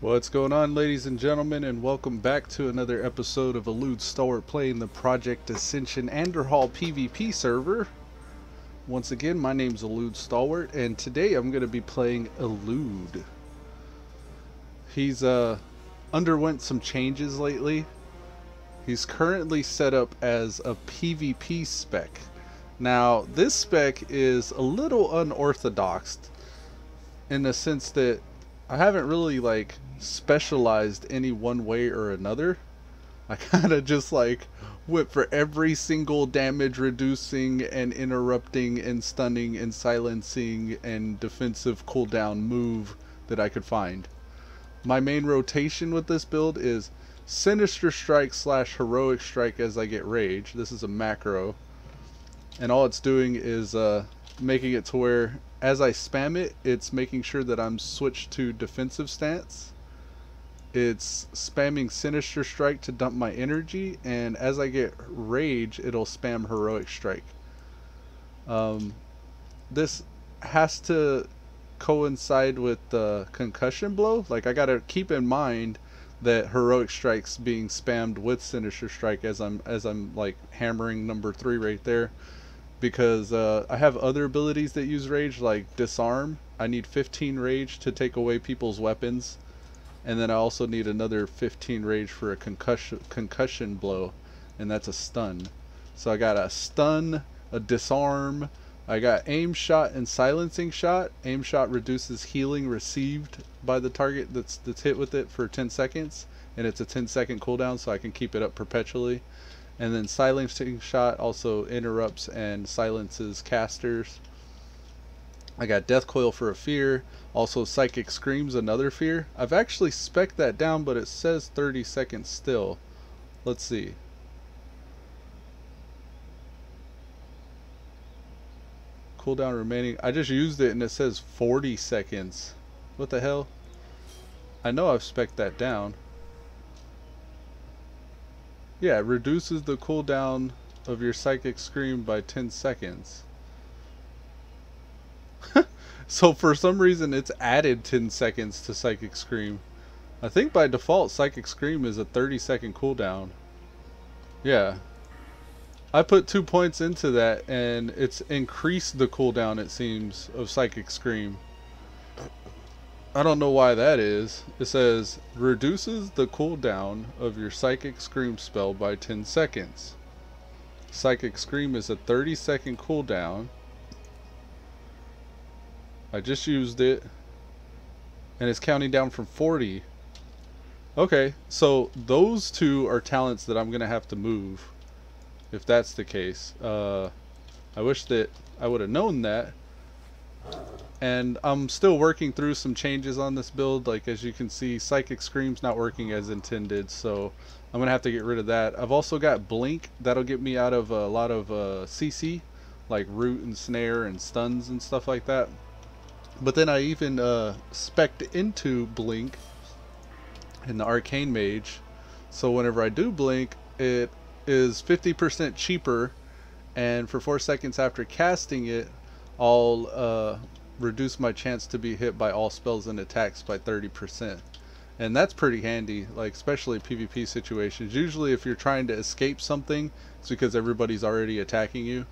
What's going on, ladies and gentlemen, and welcome back to another episode of Elude Stalwart playing the Project Ascension Andorhal PvP server. Once again, my name's Elude Stalwart, and today I'm going to be playing Elude. He's underwent some changes lately. He's currently set up as a PvP spec. Now, this spec is a little unorthodox in the sense that I haven't really specialized any one way or another. I kind of just went for every single damage reducing and interrupting and stunning and silencing and defensive cooldown move that I could find. My main rotation with this build is Sinister Strike / Heroic Strike as I get rage. This is a macro, and all it's doing is making it to where as I spam it, it's making sure that I'm switched to defensive stance. It's spamming Sinister Strike to dump my energy, and as I get rage, it'll spam Heroic Strike. This has to coincide with the concussion blow. I gotta keep in mind that Heroic Strike's being spammed with Sinister Strike as I'm hammering number 3 right there. Because I have other abilities that use rage, like disarm. I need 15 rage to take away people's weapons, and then I also need another 15 rage for a concussion blow, and that's a stun. So I got a stun, a disarm, I got aim shot and silencing shot. Aim shot reduces healing received by the target that's hit with it for 10 seconds, and it's a 10-second cooldown, so I can keep it up perpetually. And then silencing shot also interrupts and silences casters. I got Death Coil for a fear. Also Psychic Scream's another fear. I've actually spec'd that down, but it says 30 seconds still. Let's see. Cooldown remaining. I just used it and it says 40 seconds. What the hell? I know I've spec'd that down. Yeah, it reduces the cooldown of your Psychic Scream by 10 seconds. So for some reason it's added 10 seconds to Psychic Scream. I think by default Psychic Scream is a 30-second cooldown. Yeah. I put 2 points into that and it's increased the cooldown, it seems, of Psychic Scream. I don't know why that is. It says reduces the cooldown of your Psychic Scream spell by 10 seconds. Psychic Scream is a 30-second cooldown. I just used it and it's counting down from 40. Okay, so those two are talents that I'm gonna have to move if that's the case. I wish that I would have known that. And I'm still working through some changes on this build. As you can see, Psychic Scream's not working as intended, so I'm gonna have to get rid of that. I've also got Blink. That'll get me out of a lot of CC, like root and snare and stuns and stuff like that. But then I even spec'd into Blink in the Arcane Mage, so whenever I do Blink, it is 50% cheaper, and for 4 seconds after casting it, I'll reduce my chance to be hit by all spells and attacks by 30%. And that's pretty handy, especially PvP situations. Usually if you're trying to escape something, it's because everybody's already attacking you.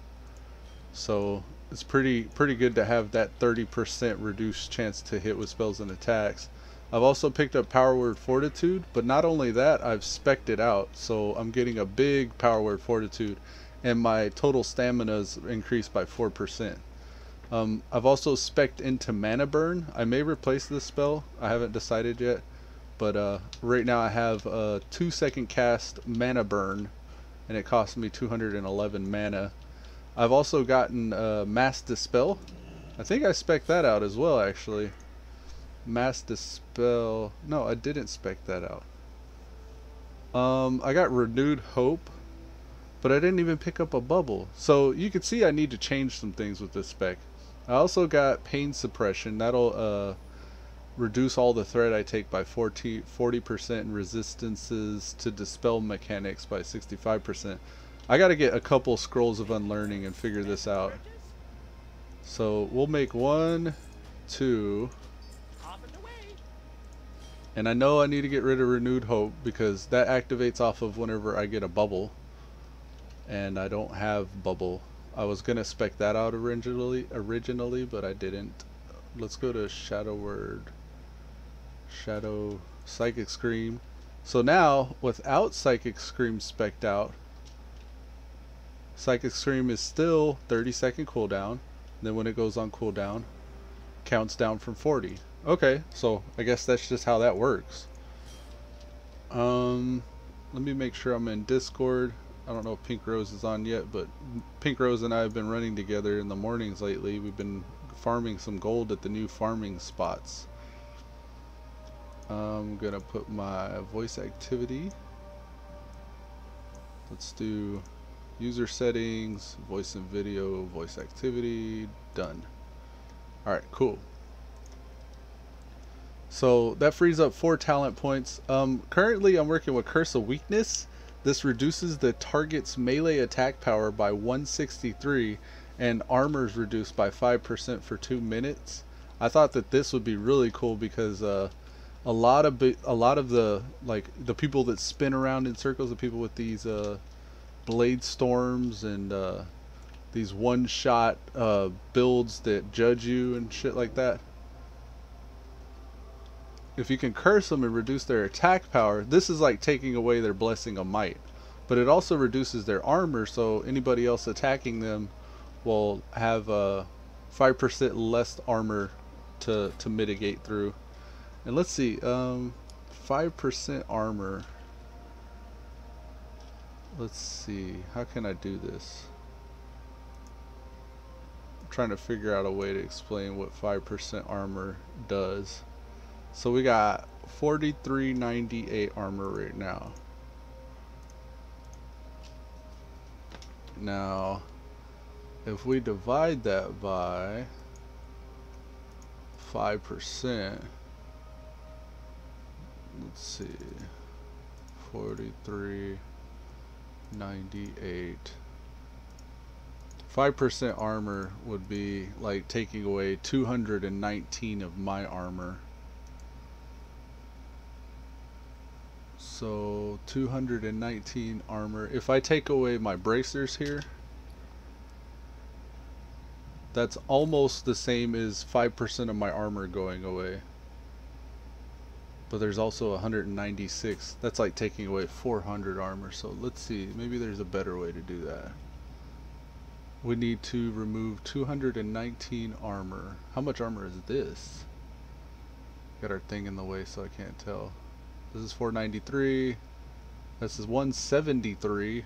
So it's pretty good to have that 30% reduced chance to hit with spells and attacks. I've also picked up Power Word Fortitude, but not only that, I've spec'd it out, so I'm getting a big Power Word Fortitude, and my total stamina's increased by 4%. I've also spec'd into Mana Burn. I may replace this spell. I haven't decided yet. But right now I have a 2-second cast Mana Burn, and it costs me 211 mana. I've also gotten Mass Dispel. I think I spec'd that out as well, actually. Mass Dispel. No, I didn't spec that out. I got Renewed Hope, but I didn't even pick up a bubble. So you can see I need to change some things with this spec. I also got Pain Suppression. That'll reduce all the threat I take by 40% and resistances to dispel mechanics by 65%. I gotta get a couple scrolls of unlearning and figure this out. So we'll make 1, 2, And I know I need to get rid of Renewed Hope because that activates off of whenever I get a bubble. And I don't have bubble. I was gonna spec that out originally, but I didn't. Let's go to Shadow Word. Shadow Psychic Scream. So now, without Psychic Scream spec'd out, Psychic Scream is still 30-second cooldown. Then when it goes on cooldown, counts down from 40. Okay, so I guess that's just how that works. Let me make sure I'm in Discord. I don't know if Pink Rose is on yet, but Pink Rose and I have been running together in the mornings lately. We've been farming some gold at the new farming spots. I'm gonna put my voice activity. Let's do user settings, voice and video, voice activity, done. Alright, cool. So that frees up 4 talent points. Currently I'm working with Curse of Weakness. This reduces the target's melee attack power by 163 and armor is reduced by 5% for 2 minutes. I thought that this would be really cool because a lot of the the people that spin around in circles, the people with these blade storms and these one-shot builds that judge you and shit like that. If you can curse them and reduce their attack power, this is like taking away their blessing of might. But it also reduces their armor, so anybody else attacking them will have 5% less armor to mitigate through. And let's see, 5% armor. Let's see, how can I do this? I'm trying to figure out a way to explain what 5% armor does. So we got 4398 armor right now. Now, if we divide that by 5%, let's see, 4398. 5% armor would be like taking away 219 of my armor. So 219 armor. If I take away my bracers here, that's almost the same as 5% of my armor going away. But there's also 196. That's like taking away 400 armor. So let's see, maybe there's a better way to do that. We need to remove 219 armor. How much armor is this? Got our thing in the way so I can't tell. This is 493. This is 173.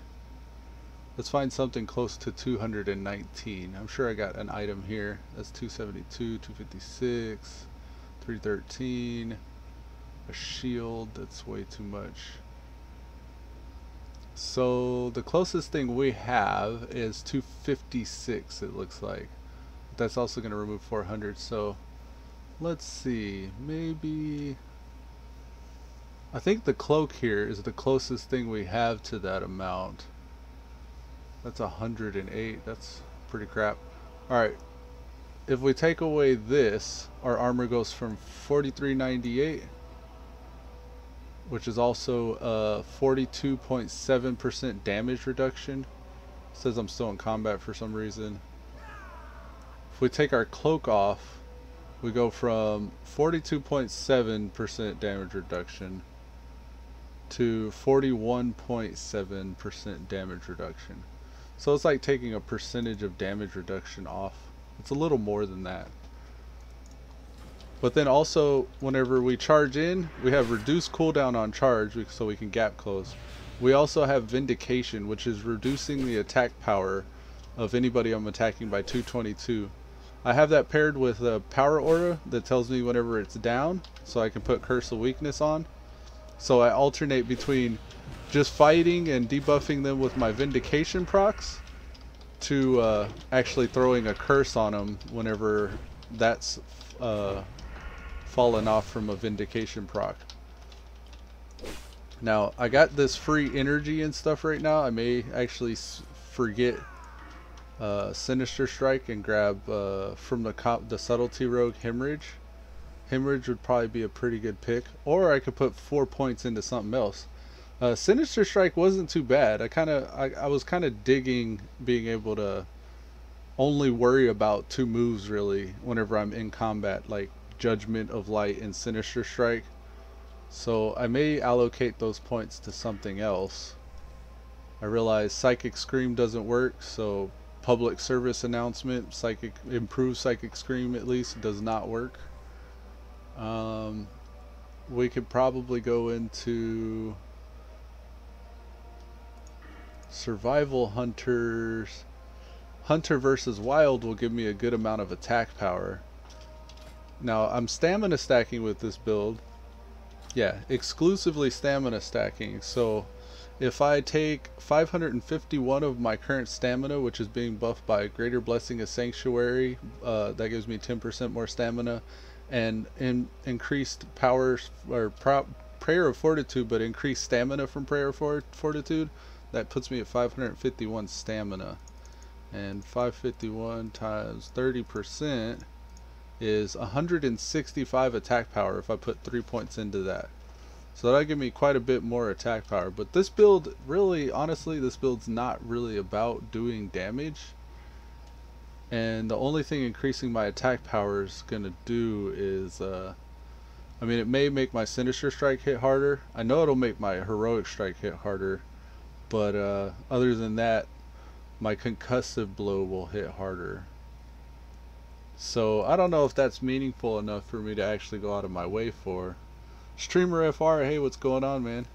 Let's find something close to 219. I'm sure I got an item here. That's 272, 256, 313. A shield, that's way too much. So the closest thing we have is 256, it looks like. But that's also going to remove 400. So let's see, maybe I think the cloak here is the closest thing we have to that amount. That's 108. That's pretty crap. Alright, if we take away this, our armor goes from 4398, which is also a 42.7% damage reduction. It says I'm still in combat for some reason. If we take our cloak off, we go from 42.7% damage reduction to 41.7% damage reduction. So it's like taking a percentage of damage reduction off. It's a little more than that. But then also, whenever we charge in, we have reduced cooldown on charge so we can gap close. We also have Vindication, which is reducing the attack power of anybody I'm attacking by 222. I have that paired with a power aura that tells me whenever it's down, so I can put Curse of Weakness on. So I alternate between just fighting and debuffing them with my Vindication procs to actually throwing a curse on them whenever that's fallen off from a Vindication proc. Now I got this free energy and stuff right now. I may actually forget Sinister Strike and grab from the Subtlety Rogue Hemorrhage. Hemorrhage would probably be a pretty good pick, or I could put 4 points into something else. Sinister Strike wasn't too bad. I was kind of digging being able to only worry about 2 moves really whenever I'm in combat, like Judgment of Light and Sinister Strike. So I may allocate those points to something else. I realize Psychic Scream doesn't work, so public service announcement, improved Psychic Scream at least does not work. We could probably go into Survival Hunters. Hunter versus Wild will give me a good amount of attack power. Now I'm stamina stacking with this build. Yeah, exclusively stamina stacking. So if I take 551 of my current stamina, which is being buffed by Greater Blessing of Sanctuary, that gives me 10% more stamina, and increased power or Prayer of Fortitude, but increased stamina from Prayer of Fortitude, that puts me at 551 stamina. And 551 times 30% is 165 attack power if I put 3 points into that. So that'll give me quite a bit more attack power. But this build, really, honestly, this build's not really about doing damage. And the only thing increasing my attack power is going to do is, I mean, it may make my Sinister Strike hit harder. I know it'll make my Heroic Strike hit harder. But other than that, my Concussive Blow will hit harder. So I don't know if that's meaningful enough for me to actually go out of my way for. Streamer FR, hey, what's going on, man?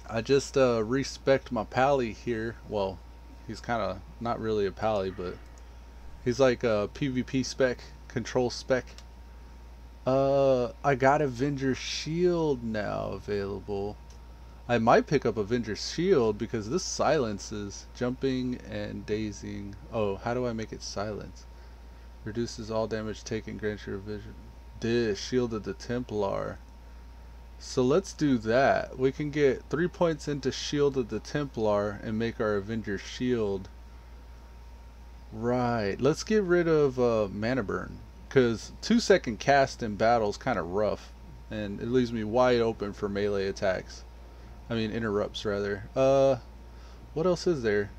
I just respect my pally here. Well, he's kind of not really a pally, but he's like a PvP spec, control spec. I got Avenger's Shield now available. I might pick up Avenger's Shield because this silences jumping and dazing. Oh, how do I make it silence? Reduces all damage taken, grants your vision. This Shield of the Templar. So let's do that. We can get 3 points into Shield of the Templar and make our Avenger's Shield. Right. Let's get rid of Mana Burn, because 2-second cast in battle is kind of rough, and it leaves me wide open for melee attacks. I mean, interrupts rather. What else is there?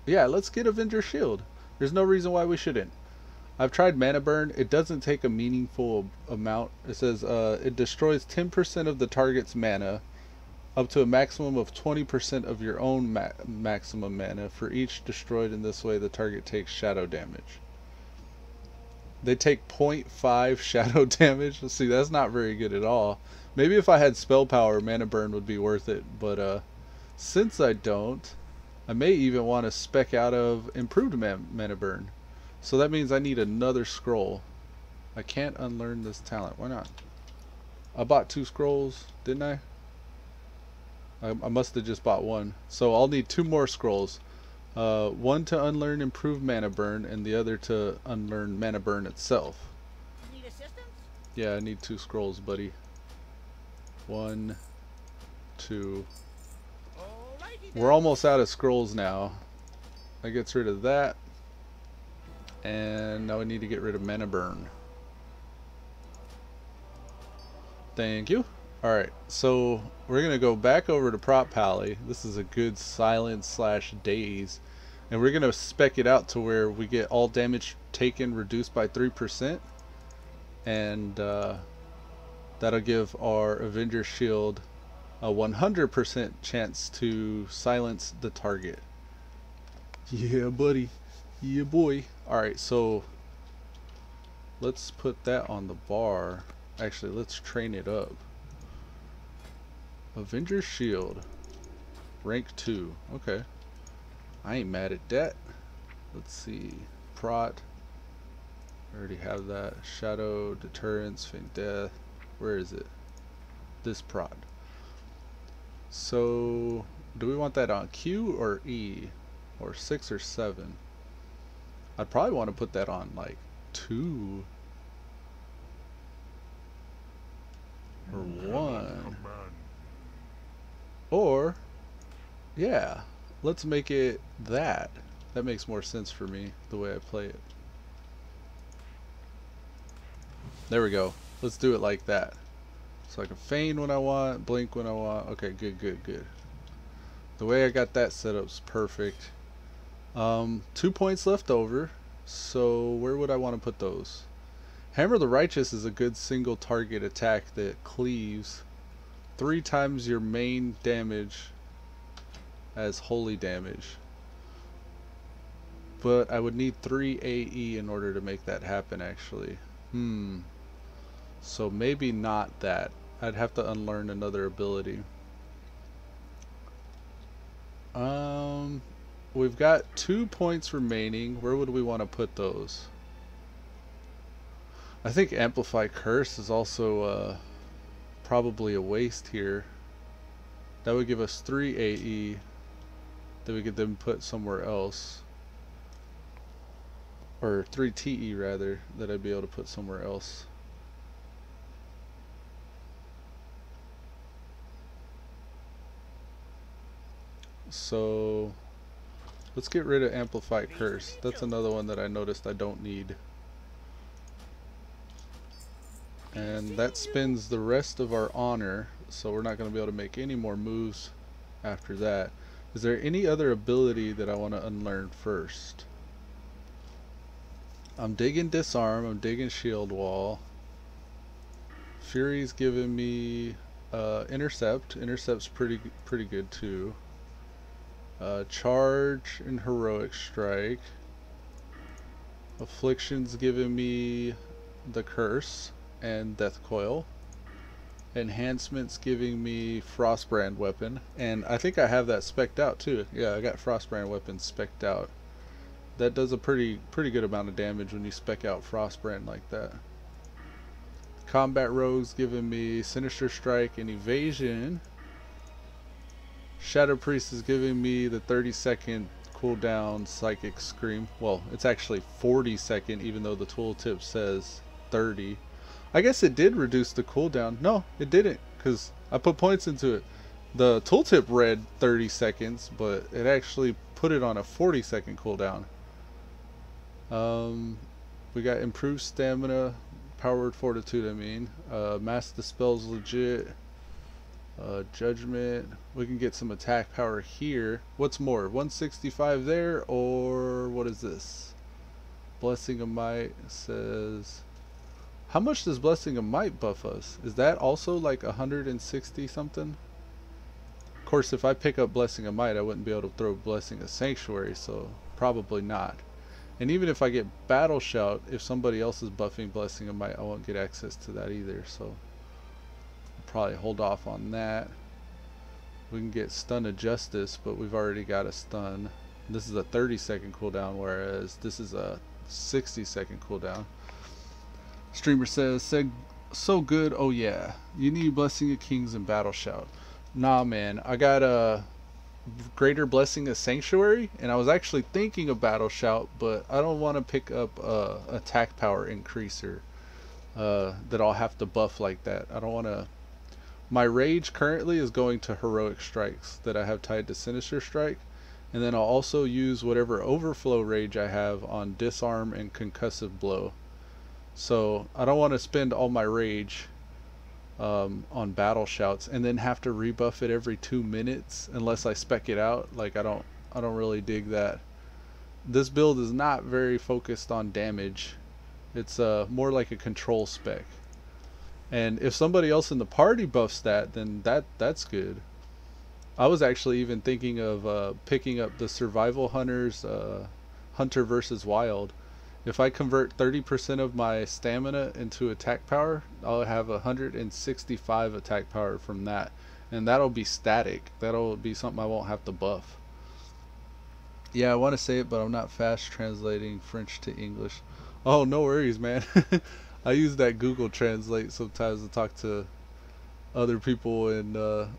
Yeah, let's get Avenger's Shield. There's no reason why we shouldn't. I've tried Mana Burn. It doesn't take a meaningful amount. It says it destroys 10% of the target's mana, up to a maximum of 20% of your own maximum mana. For each destroyed in this way, the target takes shadow damage. They take 0.5 shadow damage. Let's see, that's not very good at all. Maybe if I had spell power, Mana Burn would be worth it, but since I don't, I may even want to spec out of improved Mana Burn. So that means I need another scroll. I can't unlearn this talent. Why not? I bought 2 scrolls, didn't I? I must have just bought 1. So I'll need 2 more scrolls. One to unlearn improved Mana Burn, and the other to unlearn Mana Burn itself. Need assistance? Yeah, I need 2 scrolls, buddy. 1, 2. We're almost out of scrolls now. That gets rid of that. And now we need to get rid of Mana Burn. Thank you. Alright, so we're going to go back over to Prop Pally. This is a good silence / daze. And we're going to spec it out to where we get all damage taken reduced by 3%. And that'll give our Avenger's Shield a 100% chance to silence the target. Yeah, buddy. Yeah, boy. Alright, so let's put that on the bar. Actually, let's train it up. Avenger's Shield. Rank 2. Okay. I ain't mad at that. Let's see. Prot. I already have that. Shadow, Deterrence, Feint Death. Where is it? This prot. So, do we want that on Q or E? Or 6 or 7? I'd probably want to put that on like 2. Or 1. Or, yeah, let's make it that. That makes more sense for me, the way I play it. There we go. Let's do it like that. So I can feign when I want, blink when I want. Okay, good, good, good. The way I got that set up is perfect. 2 points left over. So where would I want to put those? Hammer of the Righteous is a good single target attack that cleaves 3 times your main damage as holy damage. But I would need 3 AE in order to make that happen actually. So maybe not that. I'd have to unlearn another ability. We've got 2 points remaining. Where would we want to put those? I think Amplify Curse is also probably a waste here. That would give us 3 AE that we could then put somewhere else. Or 3 TE rather, that I'd be able to put somewhere else. So let's get rid of Amplify Curse. That's another one that I noticed I don't need. And that spends the rest of our honor, so we're not going to be able to make any more moves after that. Is there any other ability that I want to unlearn first? I'm digging Disarm, I'm digging Shield Wall. Fury's giving me Intercept. Intercept's pretty good too. Charge and Heroic Strike. Affliction's giving me the Curse and Death Coil. Enhancement's giving me Frostbrand Weapon, and I think I have that spec'd out too. Yeah, I got Frostbrand Weapon spec'd out. That does a pretty good amount of damage when you spec out Frostbrand like that. Combat Rogue's giving me Sinister Strike and Evasion. Shadow Priest is giving me the 30-second cooldown Psychic Scream. Well, it's actually 40-second, even though the tooltip says 30. I guess it did reduce the cooldown. No, it didn't, because I put points into it. The tooltip read 30 seconds, but it actually put it on a 40-second cooldown. We got improved stamina, powered fortitude, I mean. Mass Dispel's legit. Judgment. We can get some attack power here. What's more, 165 there, or what is this? Blessing of Might says... How much does Blessing of Might buff us? Is that also like 160 something? Of course, if I pick up Blessing of Might, I wouldn't be able to throw Blessing of Sanctuary, so probably not. And even if I get Battle Shout, if somebody else is buffing Blessing of Might, I won't get access to that either, so I'll probably hold off on that. We can get Stun of Justice, but we've already got a stun. This is a 30-second cooldown, whereas this is a 60-second cooldown. Streamer says, so good, oh yeah. You need Blessing of Kings and Battle Shout. Nah, man, I got a Greater Blessing of Sanctuary, and I was actually thinking of Battle Shout, but I don't want to pick up attack power increaser that I'll have to buff like that. I don't want to. My rage currently is going to Heroic Strikes that I have tied to Sinister Strike, and then I'll also use whatever overflow rage I have on Disarm and Concussive Blow. So I don't want to spend all my rage on Battle Shouts and then have to rebuff it every 2 minutes unless I spec it out. Like I don't really dig that. This build is not very focused on damage. It's more like a control spec. And if somebody else in the party buffs that, then that's good. I was actually even thinking of picking up the Survival Hunters Hunter versus Wild. If I convert 30% of my stamina into attack power, I'll have 165 attack power from that. And that'll be static. That'll be something I won't have to buff. Yeah, I want to say it, but I'm not fast translating French to English. Oh, no worries, man. I use that Google Translate sometimes to talk to other people, and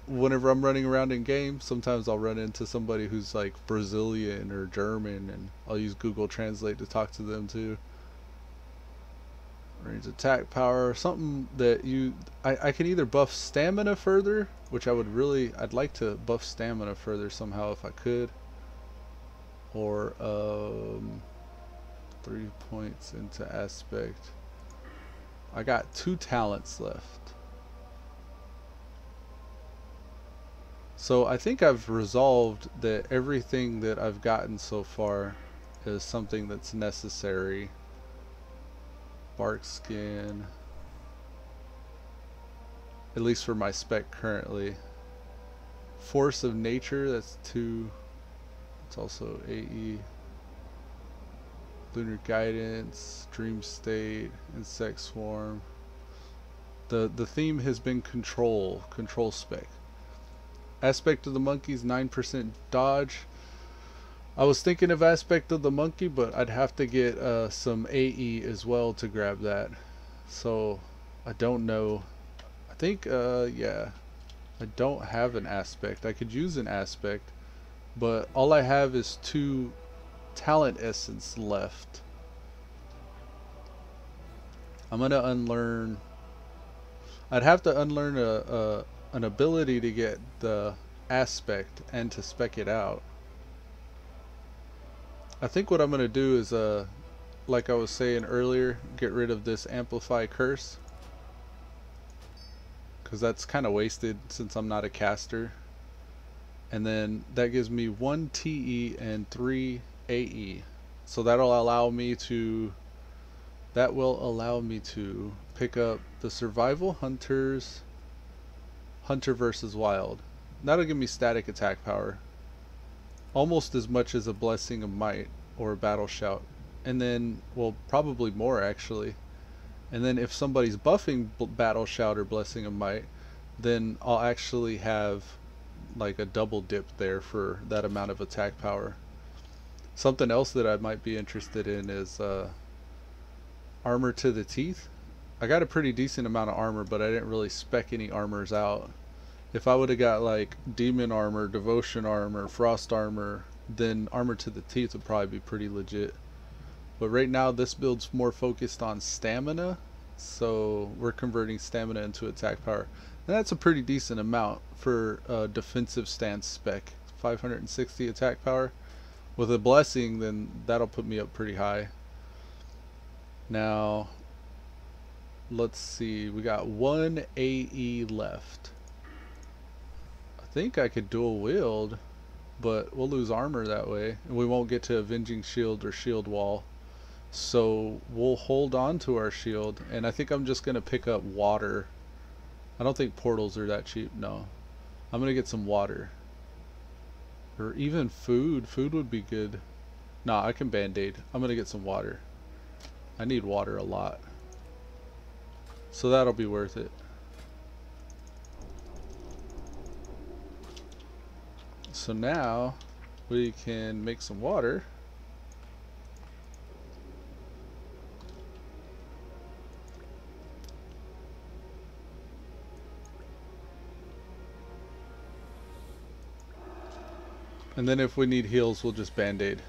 whenever I'm running around in game, sometimes I'll run into somebody who's like Brazilian or German, and I'll use Google Translate to talk to them too. Range attack power, something that I can either buff stamina further, which I'd like to buff stamina further somehow if I could, or 3 points into aspect. I got 2 talents left. So I think I've resolved that everything that I've gotten so far is something that's necessary. Bark skin, at least for my spec currently. Force of nature, that's 2. It's also AE. Lunar guidance, dream state, insect swarm. The theme has been control spec. Aspect of the monkey's 9% dodge. I was thinking of aspect of the monkey, but I'd have to get some AE as well to grab that. So I don't know. I think yeah, I don't have an aspect. I could use an aspect, but all I have is 2 talent essence left. I'm gonna unlearn. I'd have to unlearn an ability to get the aspect and to spec it out. I think what I'm gonna do is like I was saying earlier, get rid of this amplify curse, because that's kind of wasted since I'm not a caster. And then that gives me 1 TE and 3 AE. So that'll allow me to pick up the survival hunters, hunter versus wild. That'll give me static attack power, almost as much as a blessing of might or a battle shout, and then, well, probably more actually. And then if somebody's buffing battle shout or blessing of might, then I'll actually have like a double dip there for that amount of attack power. Something else that I might be interested in is armor to the teeth. I got a pretty decent amount of armor, but I didn't really spec any armors out. If I would have got like demon armor, devotion armor, frost armor, then armor to the teeth would probably be pretty legit. But right now this build's more focused on stamina, so we're converting stamina into attack power. And that's a pretty decent amount for a defensive stance spec. 560 attack power. With a blessing, then that'll put me up pretty high. Now, let's see, we got 1 AE left. I think I could dual wield, but we'll lose armor that way, and we won't get to avenging shield or shield wall. So we'll hold on to our shield, and I think I'm just gonna pick up water. I don't think portals are that cheap. No, I'm gonna get some water, or even food. Food would be good. Nah, I can band-aid. I'm gonna get some water. I need water a lot, so that'll be worth it. So now we can make some water. And then if we need heals, we'll just band-aid.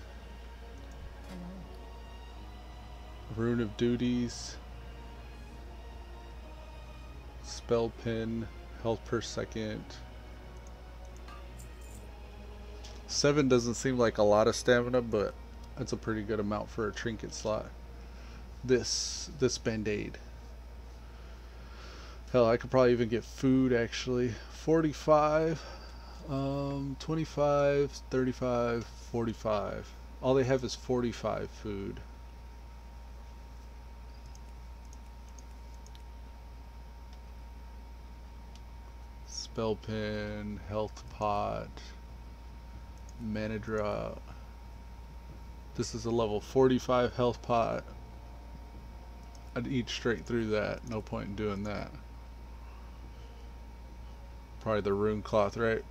Rune of duties. Spell pin. Health per second. 7 doesn't seem like a lot of stamina, but that's a pretty good amount for a trinket slot. This band-aid. Hell, I could probably even get food actually. 45. 25, 35, 45. All they have is 45 food. Spell pin, health pot, mana drop. This is a level 45 health pot. I'd eat straight through that. No point in doing that. Probably the rune cloth, right?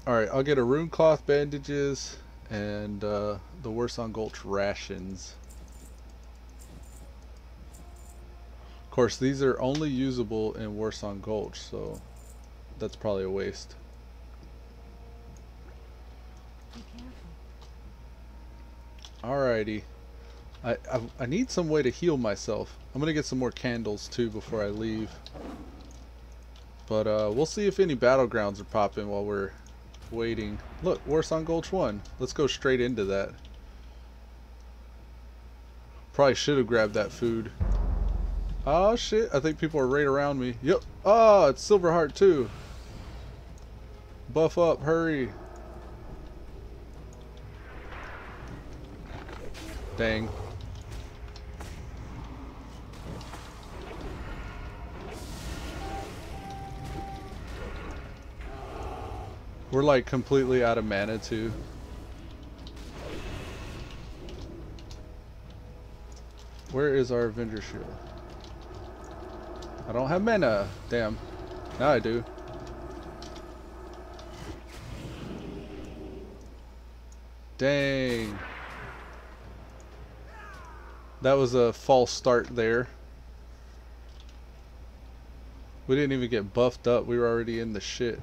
Alright, I'll get a rune cloth, bandages, and the Warsong Gulch rations. Of course, these are only usable in Warsong Gulch, so that's probably a waste. Alrighty. I need some way to heal myself. I'm gonna get some more candles too before I leave. But we'll see if any battlegrounds are popping while we're waiting. Look, Warsong Gulch 1. Let's go straight into that. Probably should have grabbed that food. Oh shit, I think people are right around me. Yep. Oh, it's Silverheart too. Buff up, hurry. Dang. We're like completely out of mana too. Where is our Avenger Shield? I don't have mana. Damn. Now I do. Dang. That was a false start there. We didn't even get buffed up. We were already in the shit.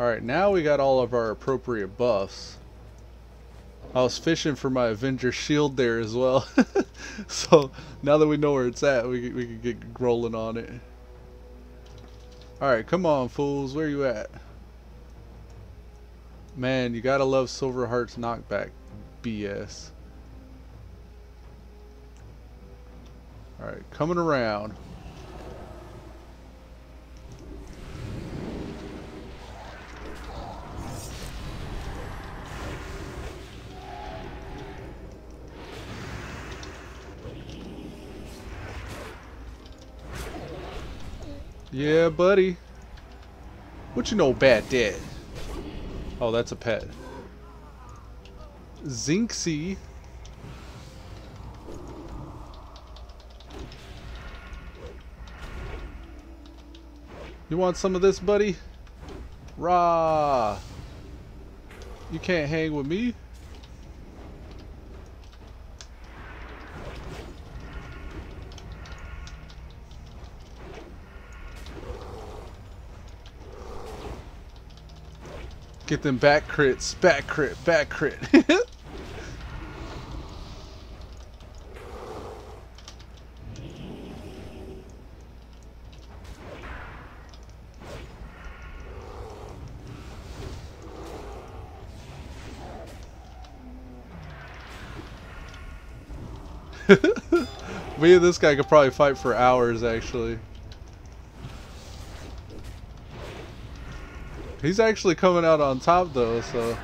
Alright, now we got all of our appropriate buffs. I was fishing for my Avenger Shield there as well. So, now that we know where it's at, we can get rolling on it. Alright, come on, fools. Where you at? Man, you gotta love Silverheart's knockback BS. Alright, coming around. Yeah, buddy. What you know about that? Oh, that's a pet. Zinxie. You want some of this, buddy? Rah! You can't hang with me. Get them back crits, back crit, back crit. Me and this guy could probably fight for hours, actually. He's actually coming out on top though, so.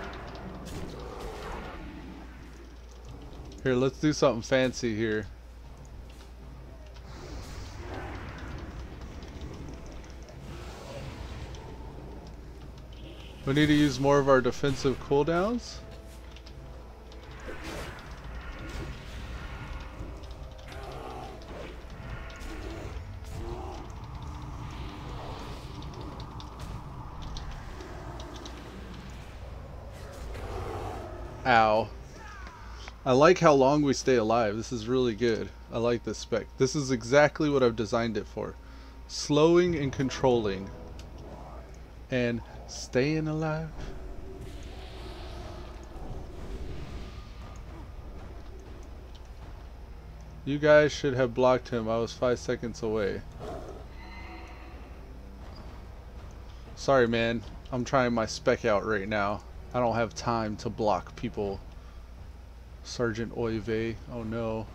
Here, let's do something fancy here. We need to use more of our defensive cooldowns. Ow. I like how long we stay alive. This is really good. I like this spec. This is exactly what I've designed it for. Slowing and controlling. And staying alive. You guys should have blocked him. I was 5 seconds away. Sorry, man. I'm trying my spec out right now. I don't have time to block people. Sergeant Oive. Oh no.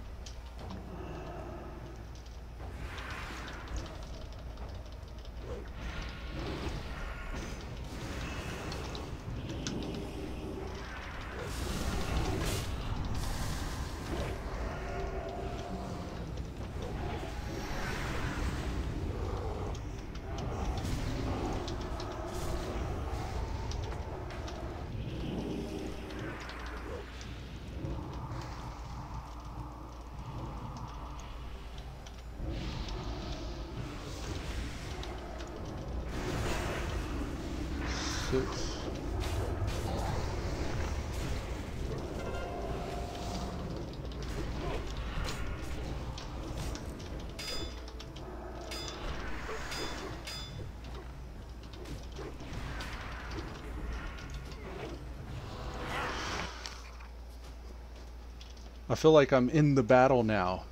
I feel like I'm in the battle now.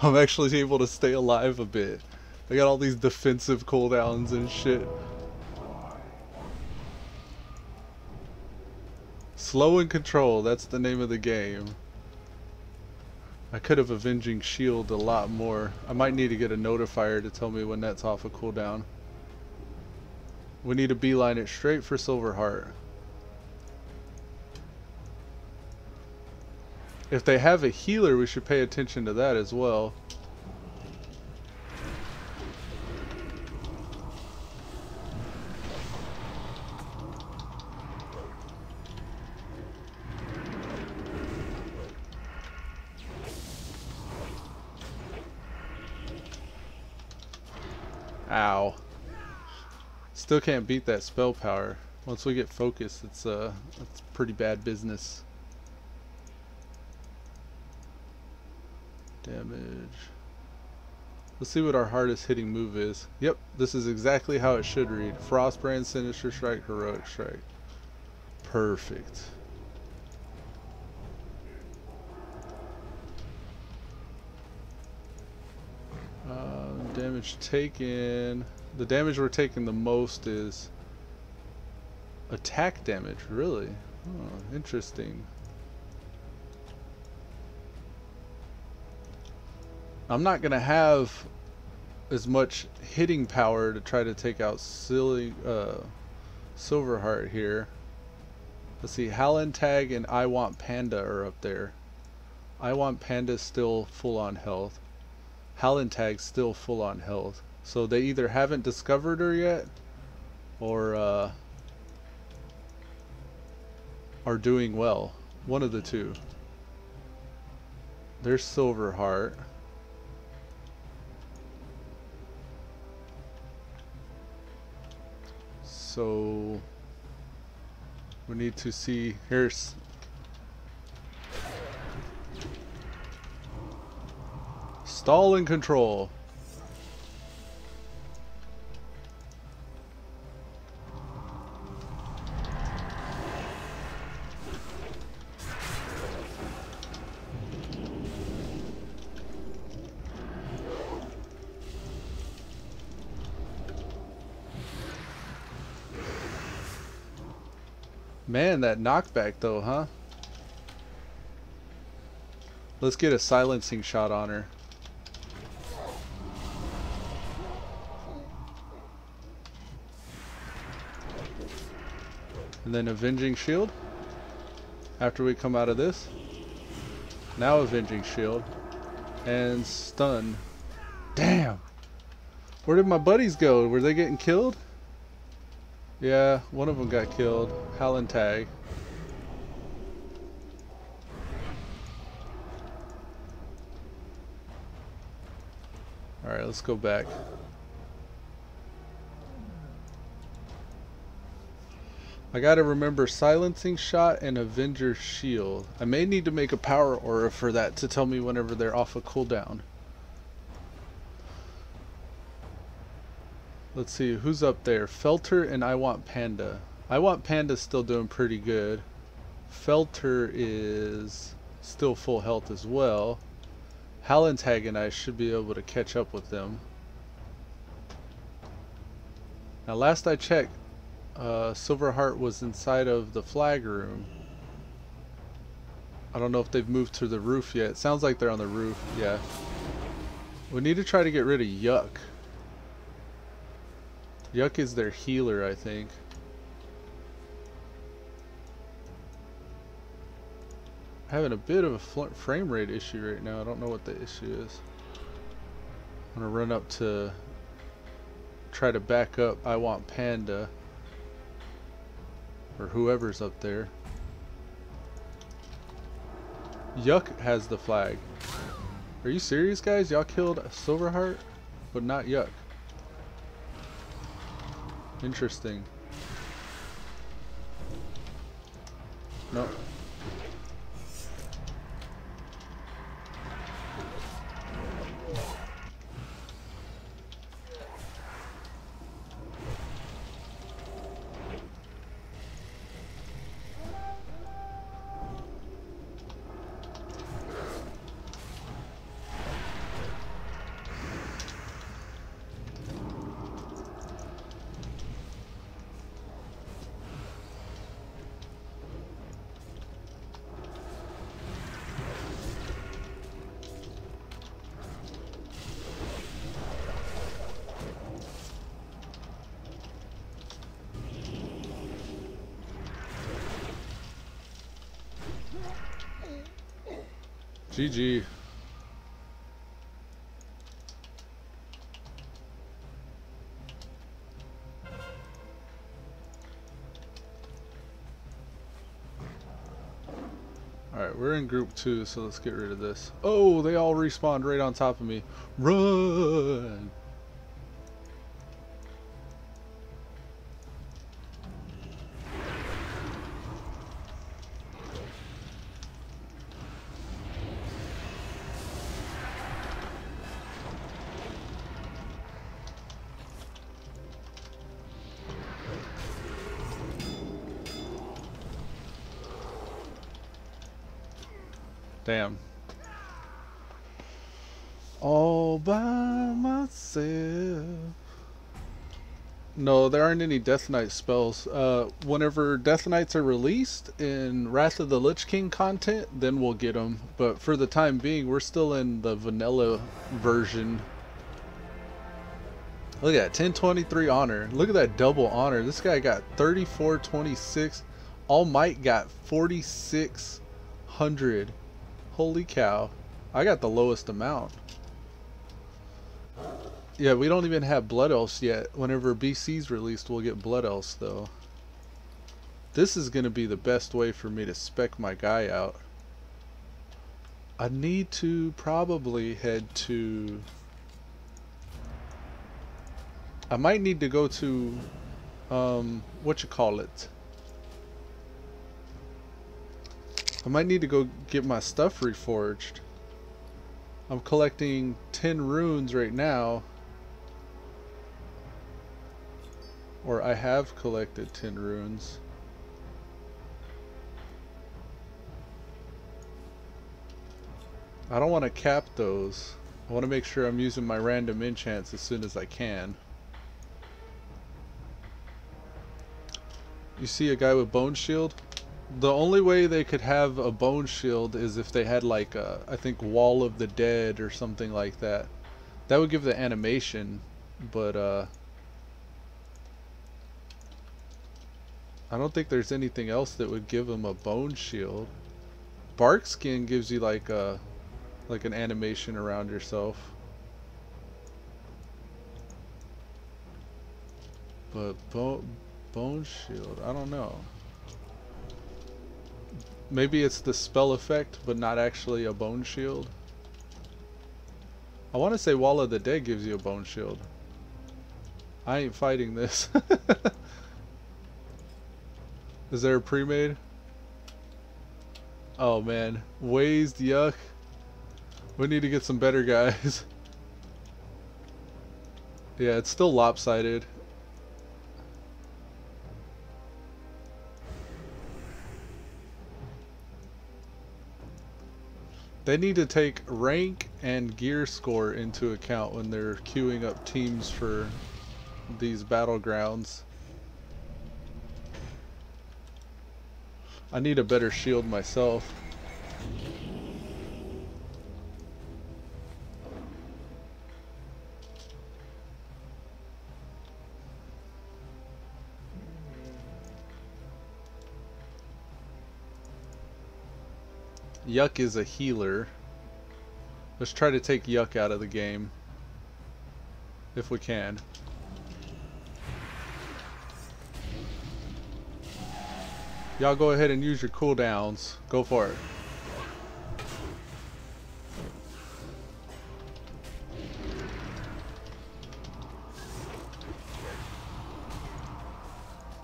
I'm actually able to stay alive a bit. I got all these defensive cooldowns and shit. Slow and Control, that's the name of the game. I could have Avenging Shield a lot more. I might need to get a notifier to tell me when that's off a cooldown. We need to beeline it straight for Silverheart. If they have a healer, we should pay attention to that as well. Ow. Still can't beat that spell power. Once we get focused, it's pretty bad business. Damage. Let's see what our hardest hitting move is. Yep, this is exactly how it should read. Frostbrand, Sinister Strike, Heroic Strike. Perfect. Damage taken. The damage we're taking the most is attack damage, really? Oh, interesting. I'm not gonna have as much hitting power to try to take out silly Silverheart here. Let's see, Halentag and I Want Panda are up there. I Want Panda's still full on health. Halentag's still full on health. So they either haven't discovered her yet, or are doing well. One of the two. There's Silverheart. So we need to see. Here's Stall and Control. Man, that knockback though, huh? Let's get a silencing shot on her. And then Avenging Shield after we come out of this. Now Avenging Shield and stun. Damn! Where did my buddies go? Were they getting killed? Yeah, one of them got killed. Halentag. Alright, let's go back. I gotta remember Silencing Shot and Avenger Shield. I may need to make a power aura for that to tell me whenever they're off a cooldown. Let's see, who's up there? Felter and I Want Panda. I Want Panda's still doing pretty good. Felter is still full health as well. Halentag and I should be able to catch up with them. Now last I checked, Silverheart was inside of the flag room. I don't know if they've moved to the roof yet. It sounds like they're on the roof, yeah. We need to try to get rid of Yuck. Yuck is their healer, I think. Having a bit of a frame rate issue right now. I don't know what the issue is. I'm gonna run up to try to back up I Want Panda, or whoever's up there. Yuck has the flag. Are you serious, guys? Y'all killed Silverheart, but not Yuck. Interesting. No. GG. Alright, we're in group 2, so let's get rid of this. Oh, they all respawned right on top of me. Run! Damn. All by myself. No, there aren't any Death Knight spells. Whenever Death Knights are released in Wrath of the Lich King content, then we'll get them. But for the time being, we're still in the vanilla version. Look at that, 1023 honor. Look at that double honor. This guy got 3426. All Might got 4600. Holy cow. I got the lowest amount. Yeah, we don't even have Blood Elves yet. Whenever BC's released, we'll get Blood Elves though. This is going to be the best way for me to spec my guy out. I need to probably head to... I might need to go to... whatchamacallit? I might need to go get my stuff reforged. I'm collecting 10 runes right now. Or I have collected 10 runes. I don't want to cap those. I want to make sure I'm using my random enchants as soon as I can. You see a guy with Bone Shield? The only way they could have a Bone Shield is if they had like a, I think, Wall of the Dead or something like that. That would give the animation, but I don't think there's anything else that would give them a Bone Shield. Bark Skin gives you like a, like an animation around yourself. But Bone Shield, I don't know. Maybe it's the spell effect, but not actually a Bone Shield. I want to say Wall of the Dead gives you a Bone Shield. I ain't fighting this. Is there a pre-made? Oh man, Wazed, yuck. We need to get some better guys. Yeah, it's still lopsided. They need to take rank and gear score into account when they're queuing up teams for these battlegrounds. I need a better shield myself. Yuck is a healer. Let's try to take Yuck out of the game. If we can. Y'all go ahead and use your cooldowns. Go for it.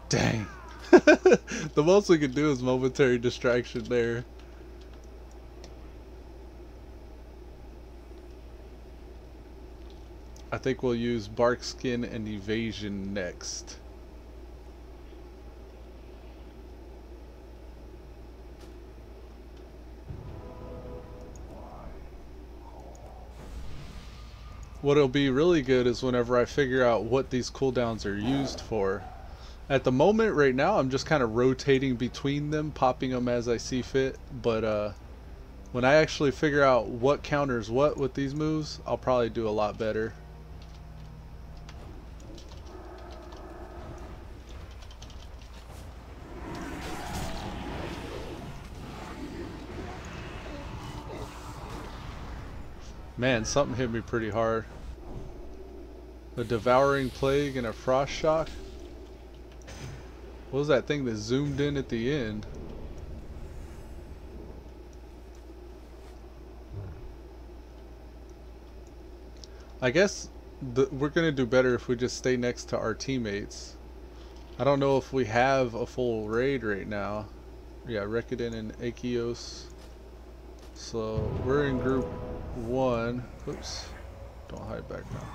Dang. The most we can do is momentary distraction there. I think we'll use Bark Skin and Evasion next. What'll be really good is whenever I figure out what these cooldowns are used for. At the moment, right now, I'm just kind of rotating between them, popping them as I see fit. But when I actually figure out what counters what with these moves, I'll probably do a lot better. Man, something hit me pretty hard. A devouring plague and a frost shock. What was that thing that zoomed in at the end? I guess we're gonna do better if we just stay next to our teammates. I don't know if we have a full raid right now. Yeah, Recordin and Akios. So we're in group 1. Oops. Don't hide back now.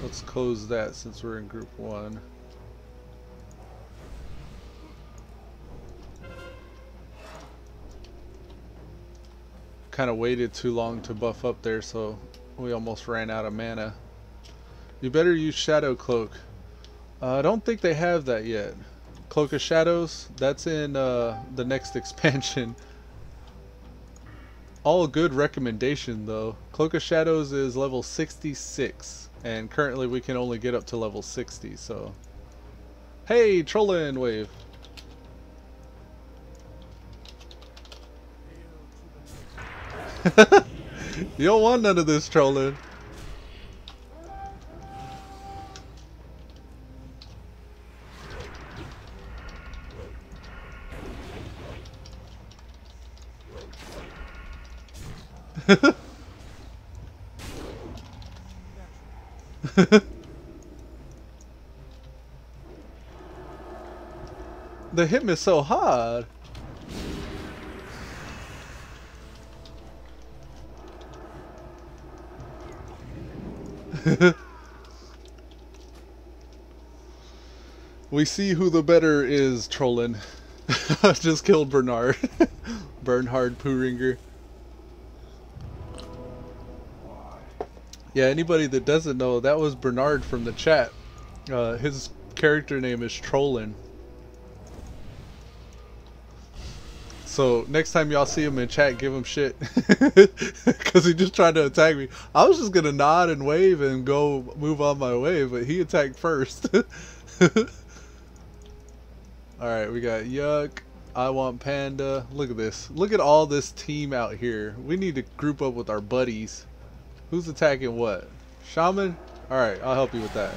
Let's close that since we're in group 1. Kind of waited too long to buff up there, so we almost ran out of mana. You better use Shadow Cloak. I don't think they have that yet. Cloak of Shadows, that's in the next expansion. All a good recommendation though. Cloak of Shadows is level 66, and currently we can only get up to level 60, so. Hey, Trollin wave. You don't want none of this, Trollin. The hit me so hard. We see who the better is, Trollin. I just killed Bernard. Bernhard Pooringer. Yeah, anybody that doesn't know, that was Bernard from the chat. His character name is Trollin. So next time y'all see him in chat, give him shit. Because he just tried to attack me. I was just going to nod and wave and go move on my way, but he attacked first. Alright, we got Yuck. I want Panda. Look at this. Look at all this team out here. We need to group up with our buddies. Who's attacking what? Shaman? Alright, I'll help you with that.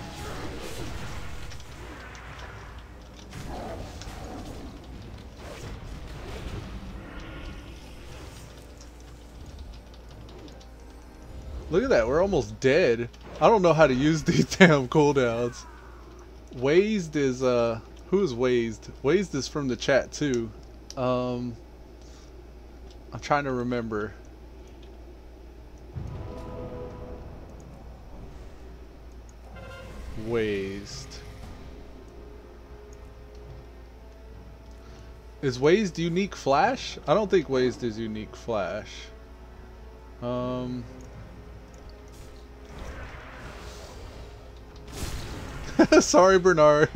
Look at that, we're almost dead. I don't know how to use these damn cooldowns. Wazed is, who is Wazed? Wazed is from the chat too. I'm trying to remember. Wazed. Is Wazed unique flash? I don't think Wazed is unique flash. Sorry, Bernard.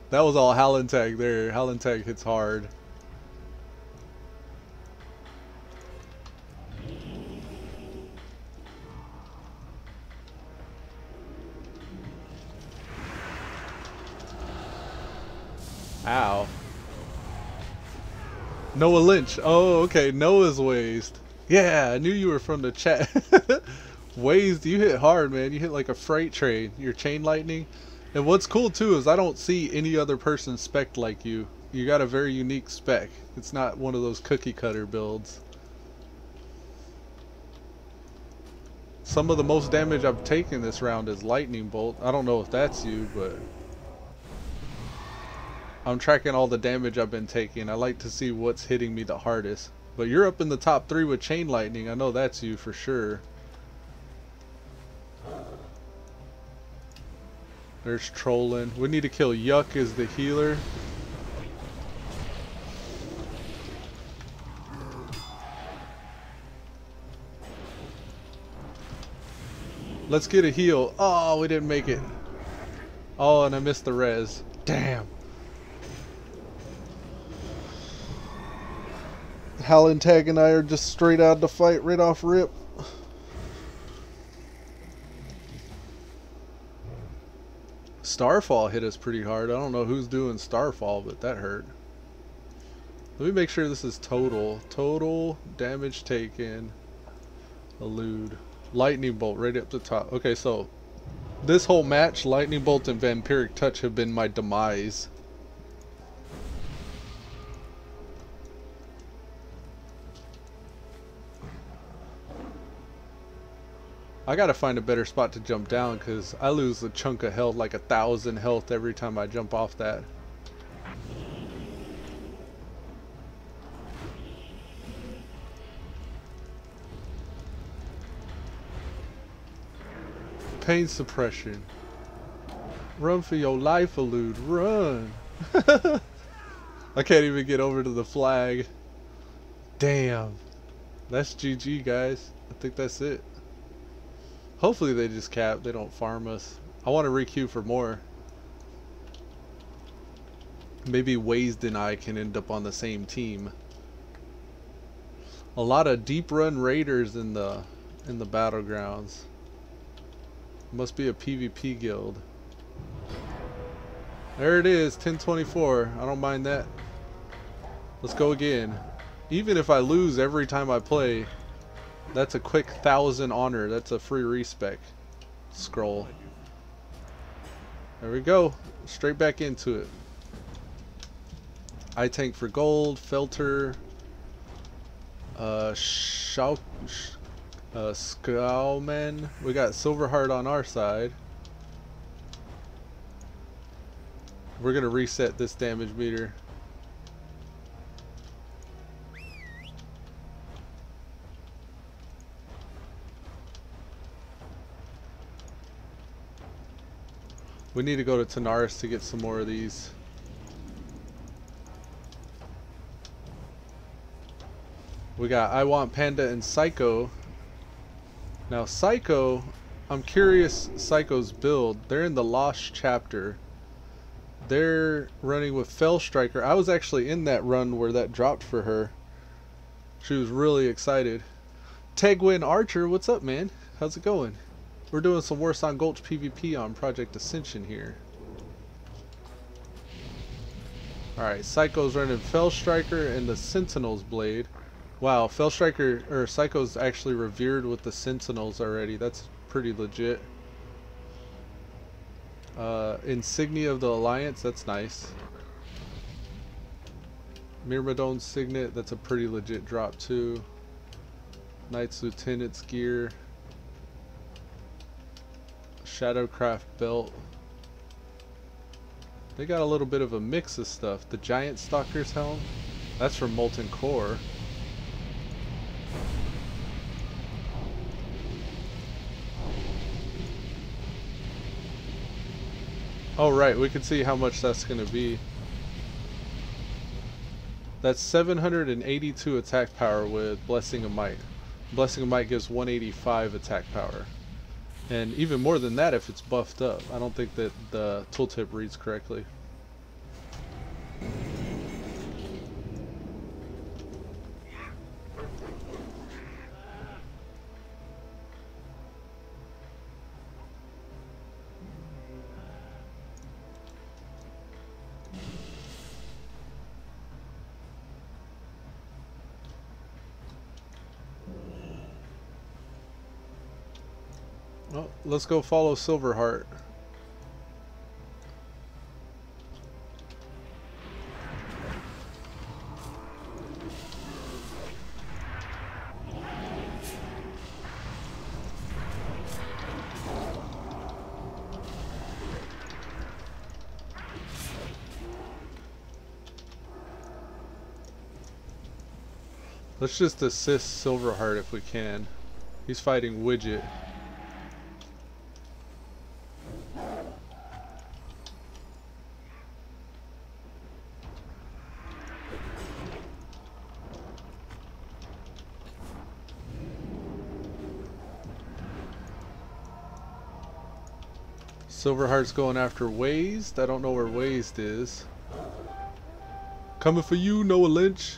That was all Hallentag there. Hallentag hits hard. Ow. Noah Lynch. Oh, okay. Noah's Wazed. Yeah, I knew you were from the chat. Wazed, you hit hard, man. You hit like a freight train. Your chain lightning. And what's cool too is I don't see any other person spec like you. You got a very unique spec. It's not one of those cookie cutter builds. Some of the most damage I've taken this round is lightning bolt. I don't know if that's you, but I'm tracking all the damage I've been taking. I like to see what's hitting me the hardest. But you're up in the top 3 with chain lightning. I know that's you for sure. There's Trollin. We need to kill Yuck as the healer. Let's get a heal. Oh, we didn't make it. Oh, and I missed the res. Damn. Hallentag and I are just straight out to fight right off rip. Starfall hit us pretty hard. I don't know who's doing Starfall, but that hurt. Let me make sure this is total. Total damage taken. Elude. Lightning Bolt right up the top. Okay, so this whole match, Lightning Bolt and Vampiric Touch have been my demise. I gotta find a better spot to jump down because I lose a chunk of health, like 1,000 health every time I jump off that. Pain suppression. Run for your life, Elude. Run. I can't even get over to the flag. Damn. That's GG, guys. I think that's it. Hopefully they just cap. They don't farm us. I want to requeue for more. Maybe Wazed and I can end up on the same team. A lot of deep run raiders in the battlegrounds. Must be a PvP guild. There it is, 1024. I don't mind that. Let's go again. Even if I lose every time I play, that's a quick 1,000 honor. That's a free respec scroll. There we go. Straight back into it. I tank for gold, Felter, Skowman. We got Silverheart on our side. We're gonna reset this damage meter. We need to go to Tanaris to get some more of these. We got I Want Panda and Psycho. Now Psycho, I'm curious Psycho's build. They're in the Lost Chapter. They're running with Fell Striker. I was actually in that run where that dropped for her. She was really excited. Tegwin Archer, what's up, man? How's it going? We're doing some Warsong Gulch Pvp on Project Ascension here. Alright, Psycho's running Fell Striker and the Sentinel's Blade. Wow, Fell Striker, or Psycho's actually revered with the Sentinels already. That's pretty legit. Insignia of the Alliance, that's nice. Myrmidon's Signet, that's a pretty legit drop too. Knight's Lieutenant's gear. Shadowcraft belt. They got a little bit of a mix of stuff. The Giant Stalker's helm, that's from Molten Core. Oh right, we can see how much that's going to be. That's 782 attack power with Blessing of Might. Blessing of Might gives 185 attack power. And even more than that if it's buffed up. I don't think that the tooltip reads correctly. Well, let's go follow Silverheart. Let's just assist Silverheart if we can. He's fighting Widget. Silverheart's going after Wazed. I don't know where Wazed is. Coming for you, Noah Lynch.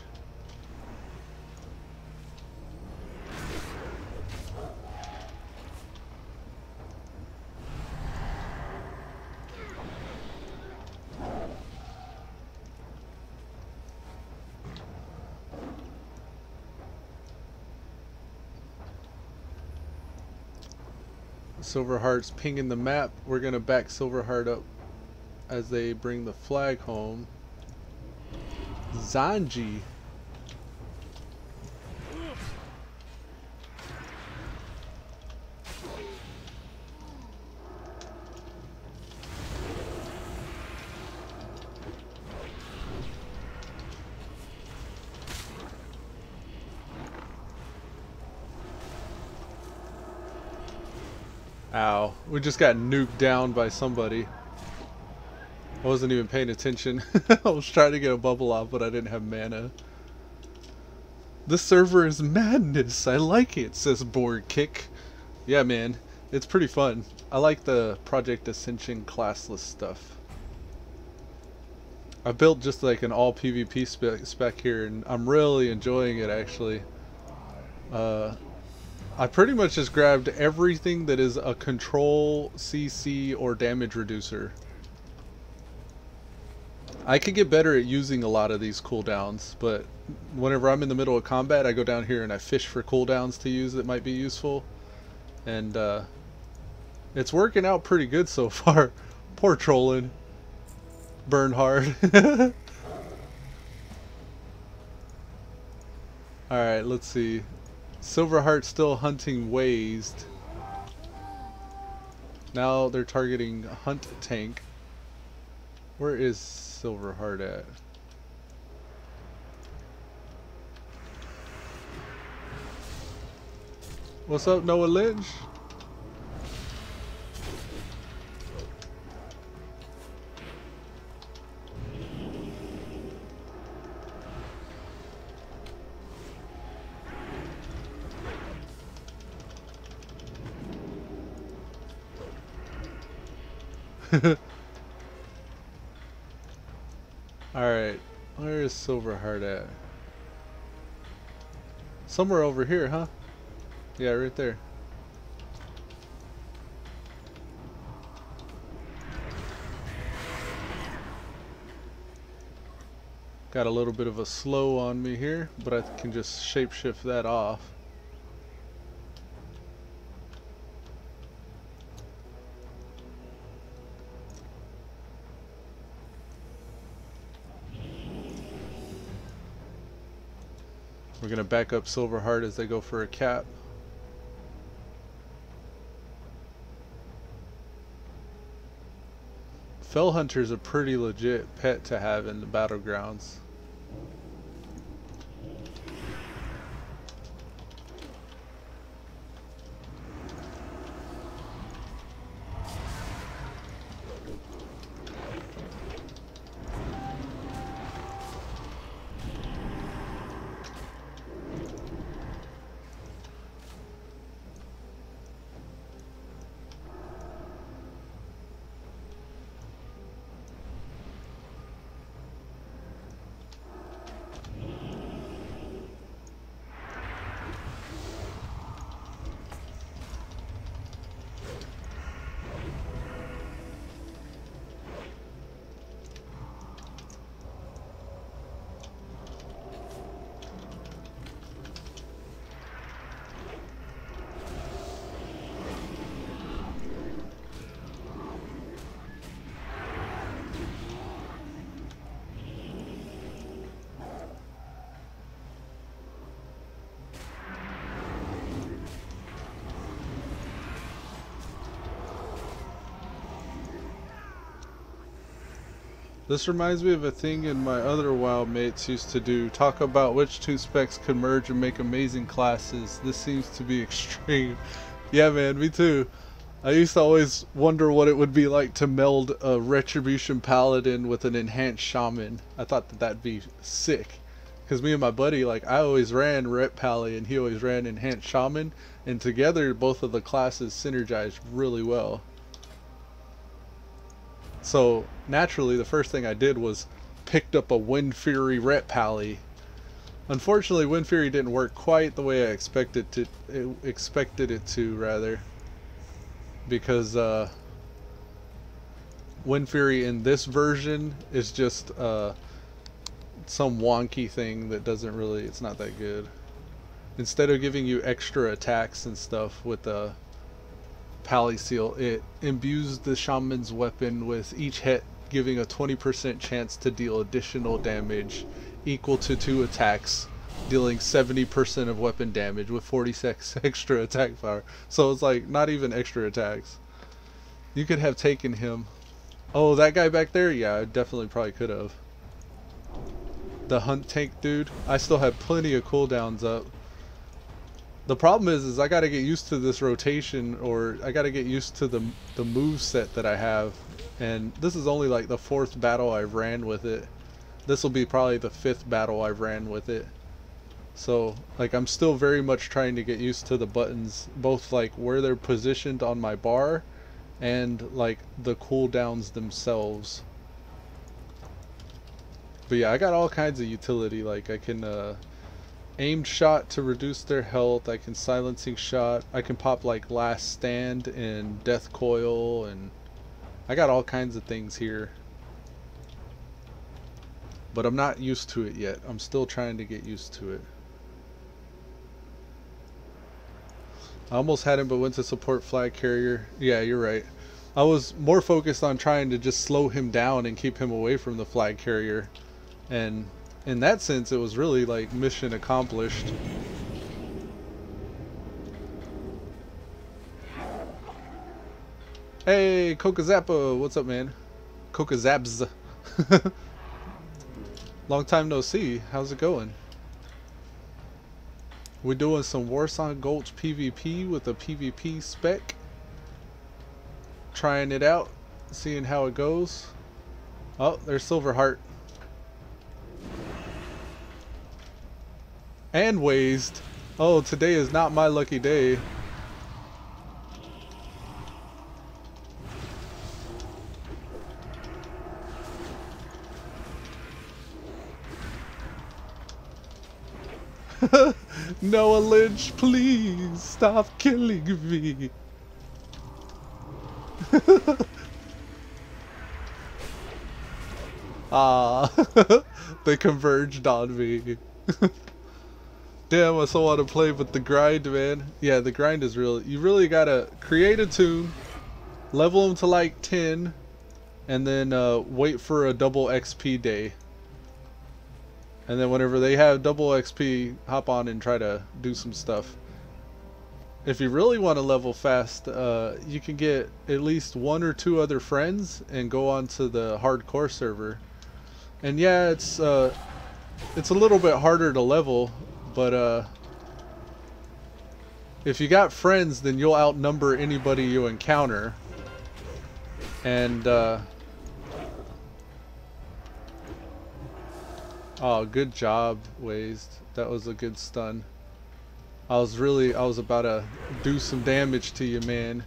Silverheart's pinging the map. We're gonna back Silverheart up as they bring the flag home. Zanji. Ow. We just got nuked down by somebody. I wasn't even paying attention. I was trying to get a bubble off, but I didn't have mana. This server is madness. I like it, says Board Kick. Yeah, man. It's pretty fun. I like the Project Ascension classless stuff. I built just like an all PvP spec here, and I'm really enjoying it, actually. I pretty much just grabbed everything that is a control, CC, or damage reducer. I could get better at using a lot of these cooldowns, but whenever I'm in the middle of combat, I go down here and I fish for cooldowns to use that might be useful. And it's working out pretty good so far. Poor trolling. Burn hard. Alright, let's see. Silverheart still hunting Wazed. Now they're targeting Hunt Tank. Where is Silverheart at? What's up, Noah Lynch? Alright, where is Silverheart at? Somewhere over here, huh? Yeah, right there. Got a little bit of a slow on me here, but I can just shapeshift that off. We're gonna back up Silverheart as they go for a cap. Fell Hunter's a pretty legit pet to have in the battlegrounds. This reminds me of a thing in my other WoW mates used to do. Talk about which two specs could merge and make amazing classes. This seems to be extreme. Yeah, man, me too. I used to always wonder what it would be like to meld a Retribution Paladin with an enhanced Shaman. I thought that that'd be sick. Because me and my buddy, like, I always ran Ret Pally and he always ran enhanced Shaman. And together, both of the classes synergized really well. So naturally, the first thing I did was picked up a Wind Fury Ret Pally. Unfortunately, Wind Fury didn't work quite the way I expected it to rather, because Wind Fury in this version is just some wonky thing that doesn't really, it's not that good. Instead of giving you extra attacks and stuff with Pally Seal. It imbues the shaman's weapon with each hit giving a 20% chance to deal additional damage equal to 2 attacks, dealing 70% of weapon damage with 46 extra attack power. So it's like not even extra attacks. You could have taken him. Oh, that guy back there? Yeah, I definitely probably could have. The hunt tank dude. I still have plenty of cooldowns up. The problem is I gotta get used to this rotation, or I gotta get used to the move set that I have. And this is only like the 4th battle I've ran with it. This will be probably the 5th battle I've ran with it. So like I'm still very much trying to get used to the buttons, both like where they're positioned on my bar and like the cooldowns themselves. But yeah, I got all kinds of utility. Like I can aimed shot to reduce their health, I can silencing shot, I can pop like last stand and death coil, and I got all kinds of things here. But I'm not used to it yet. I'm still trying to get used to it. I almost had him but went to support flag carrier. Yeah, you're right. I was more focused on trying to just slow him down and keep him away from the flag carrier. And in that sense, it was really like mission accomplished. Hey, Kokazappa, what's up, man? Kokazabs. Long time no see. How's it going? We're doing some Warsong Gulch Pvp with a PvP spec. Trying it out, seeing how it goes. Oh, there's Silverheart. And Wazed. Oh, today is not my lucky day. Noah Lynch, please stop killing me. Ah, they converged on me. Damn, I so want to play with the grind, man. Yeah, the grind is real. You really gotta create a tune, level them to like 10, and then wait for a double XP day. And then whenever they have double XP, hop on and try to do some stuff. If you really want to level fast, you can get at least 1 or 2 other friends and go on to the hardcore server. And yeah, it's a little bit harder to level, but if you got friends, then you'll outnumber anybody you encounter. And oh, good job, Wazed. That was a good stun. I was about to do some damage to you, man.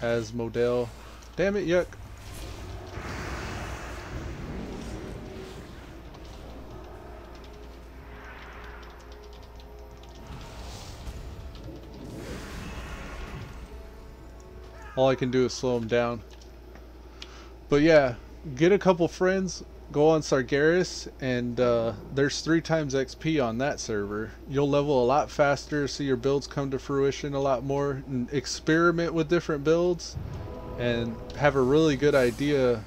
As Model. Damn it, yuck. All I can do is slow him down. But yeah, get a couple friends, go on Sargeras, and there's 3 times XP on that server. You'll level a lot faster, see your builds come to fruition a lot more, and experiment with different builds, and have a really good idea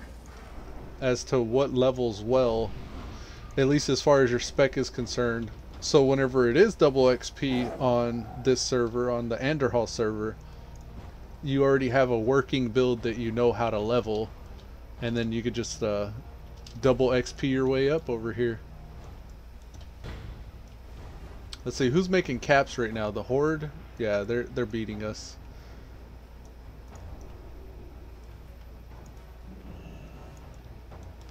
as to what levels well, at least as far as your spec is concerned. So whenever it is double XP on this server, on the Andorhal server, you already have a working build that you know how to level, and then you could just double XP your way up over here. Let's see, who's making caps right now? The Horde? Yeah, they're beating us.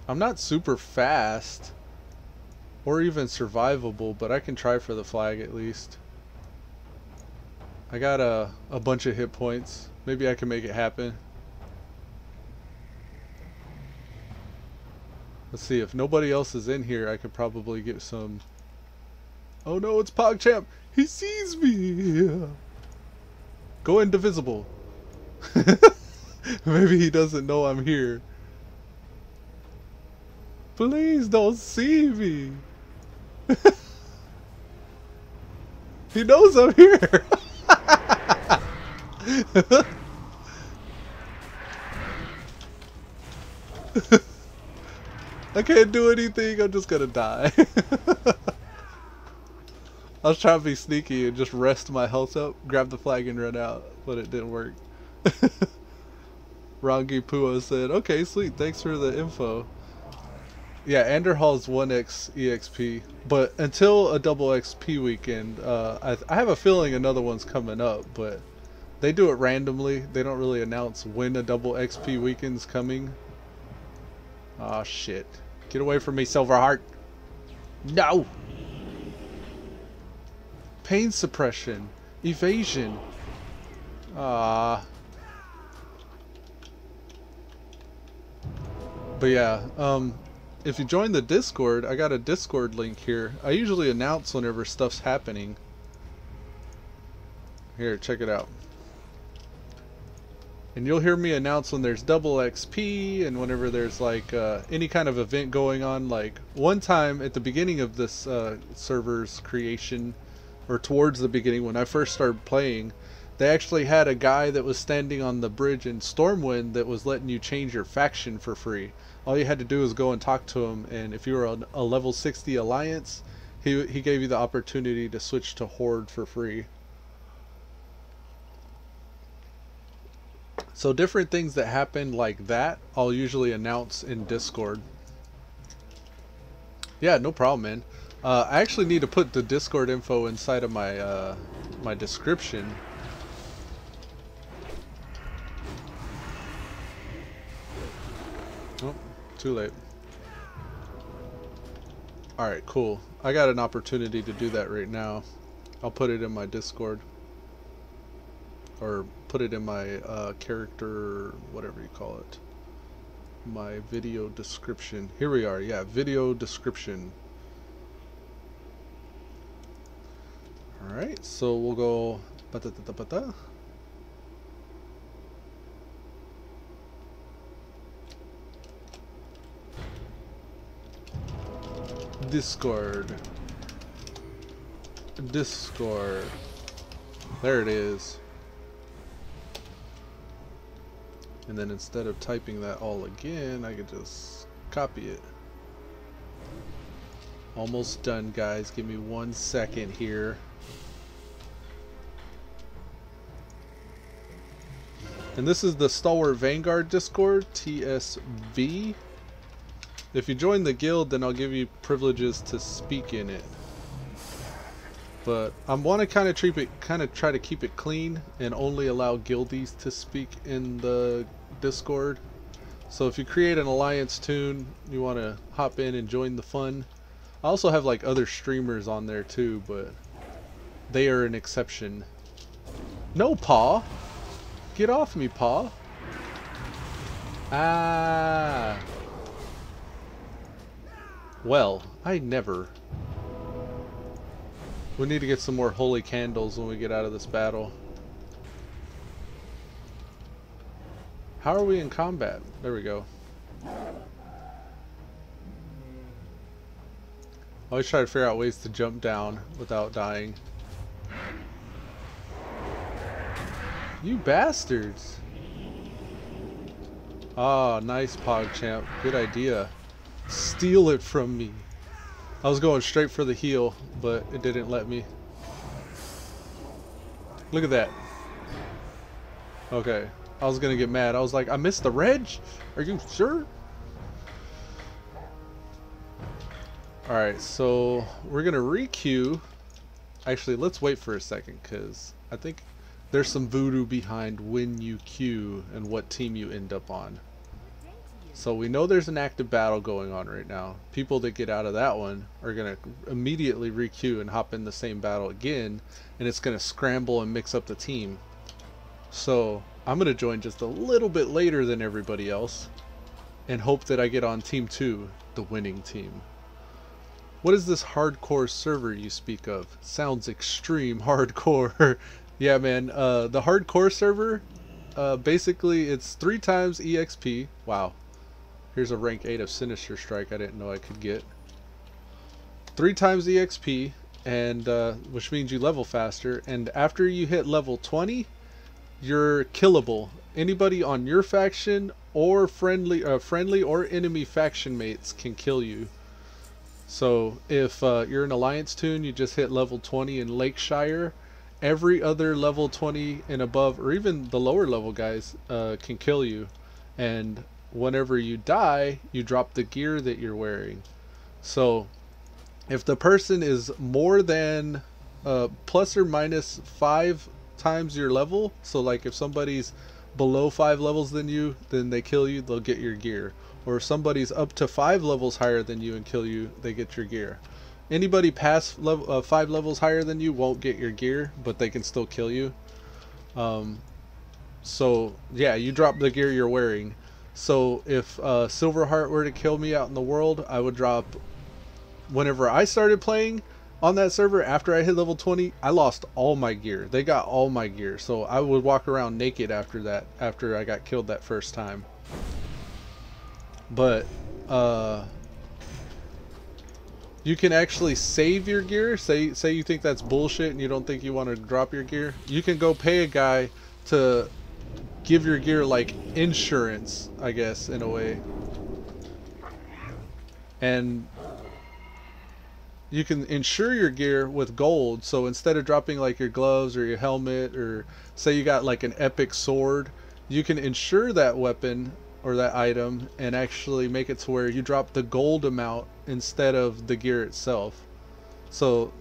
I'm not super fast or even survivable, but I can try for the flag at least. I got a bunch of hit points. Maybe I can make it happen. Let's see, if nobody else is in here, I could probably get some... Oh no, it's PogChamp! He sees me! Go indivisible. Maybe he doesn't know I'm here. Please don't see me. He knows I'm here. I can't do anything. I'm just gonna die. I was trying to be sneaky and just rest my health up, grab the flag and run out, but it didn't work. Rangi Pua said, okay, sweet, thanks for the info. Yeah, Andorhal's 1x EXP, but until a double XP weekend, I have a feeling another one's coming up, but they do it randomly. They don't really announce when a double XP weekend's coming. Aw, shit. Get away from me, Silverheart. No! Pain suppression. Evasion. Ah. But yeah, if you join the Discord, I got a Discord link here. I usually announce whenever stuff's happening. Here, check it out. And you'll hear me announce when there's double XP and whenever there's like any kind of event going on. Like one time at the beginning of this server's creation, or towards the beginning when I first started playing, they actually had a guy that was standing on the bridge in Stormwind that was letting you change your faction for free. All you had to do was go and talk to him, and if you were a level 60 alliance, he gave you the opportunity to switch to Horde for free. So different things that happen like that, I'll usually announce in Discord. Yeah, no problem, man. I actually need to put the Discord info inside of my my description. Oh, too late. Alright, cool. I got an opportunity to do that right now. I'll put it in my Discord. Or put it in my character, whatever you call it. My video description. Here we are, yeah, video description. Alright, so we'll go Discord. Discord. There it is. And then instead of typing that all again, I could just copy it. Almost done, guys. Give me 1 second here. And this is the Stalwart Vanguard Discord, TSV. If you join the guild, then I'll give you privileges to speak in it. But I want to kind of try to keep it clean and only allow guildies to speak in the Discord. So if you create an alliance tune, you want to hop in and join the fun. I also have like other streamers on there too, but they are an exception. No, Paw! Get off me, Paw! Ah! Well, I never. We need to get some more holy candles when we get out of this battle. How are we in combat? There we go. Always try to figure out ways to jump down without dying. You bastards! Ah, nice PogChamp. Good idea. Steal it from me. I was going straight for the heal, but it didn't let me. Look at that. Okay. I was gonna get mad. I was like, I missed the reg? Are you sure? Alright, so we're gonna re-queue. Actually, let's wait for a second, because I think there's some voodoo behind when you queue and what team you end up on. So we know there's an active battle going on right now. People that get out of that one are going to immediately re-queue and hop in the same battle again, and it's going to scramble and mix up the team. So I'm going to join just a little bit later than everybody else and hope that I get on team 2, the winning team. What is this hardcore server you speak of? Sounds extreme hardcore. Yeah, man, the hardcore server, basically it's 3 times EXP. Wow. Here's a rank 8 of Sinister Strike I didn't know I could get. 3 times the XP, and which means you level faster. And after you hit level 20, you're killable. Anybody on your faction or friendly or enemy faction mates can kill you. So if you're an Alliance toon, you just hit level 20 in Lakeshire. Every other level 20 and above, or even the lower level guys, can kill you. And whenever you die, you drop the gear that you're wearing. So if the person is more than plus or minus 5 times your level, so like if somebody's below 5 levels than you, then they kill you, they'll get your gear. Or if somebody's up to 5 levels higher than you and kill you, they get your gear. Anybody past 5 levels higher than you won't get your gear, but they can still kill you. So yeah, you drop the gear you're wearing. So if Silverheart were to kill me out in the world, I would drop, whenever I started playing on that server, after I hit level 20, I lost all my gear. They got all my gear. So I would walk around naked after that, after I got killed that first time. But you can actually save your gear. Say you think that's bullshit and you don't think you want to drop your gear. You can go pay a guy to give your gear like insurance, I guess, in a way. And you can insure your gear with gold. So instead of dropping like your gloves or your helmet, or say you got like an epic sword, you can insure that weapon or that item and actually make it to where you drop the gold amount instead of the gear itself. So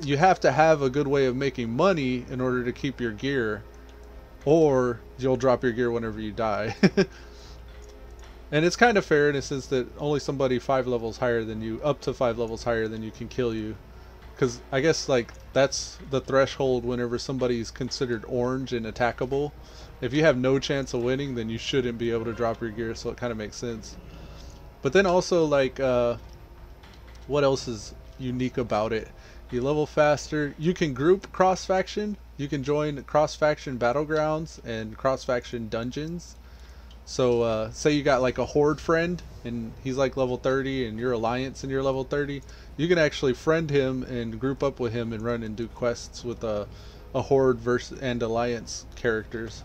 you have to have a good way of making money in order to keep your gear, or you'll drop your gear whenever you die. And it's kind of fair in a sense that only somebody 5 levels higher than you, up to 5 levels higher than you, can kill you. Because I guess like that's the threshold whenever somebody's considered orange and attackable. If you have no chance of winning, then you shouldn't be able to drop your gear, so it kind of makes sense. But then also, like, what else is unique about it? You level faster. You can group cross-faction. You can join cross-faction battlegrounds and cross-faction dungeons. So say you got like a horde friend and he's like level 30 and you're Alliance and you're level 30, you can actually friend him and group up with him and run and do quests with a horde versus and Alliance characters.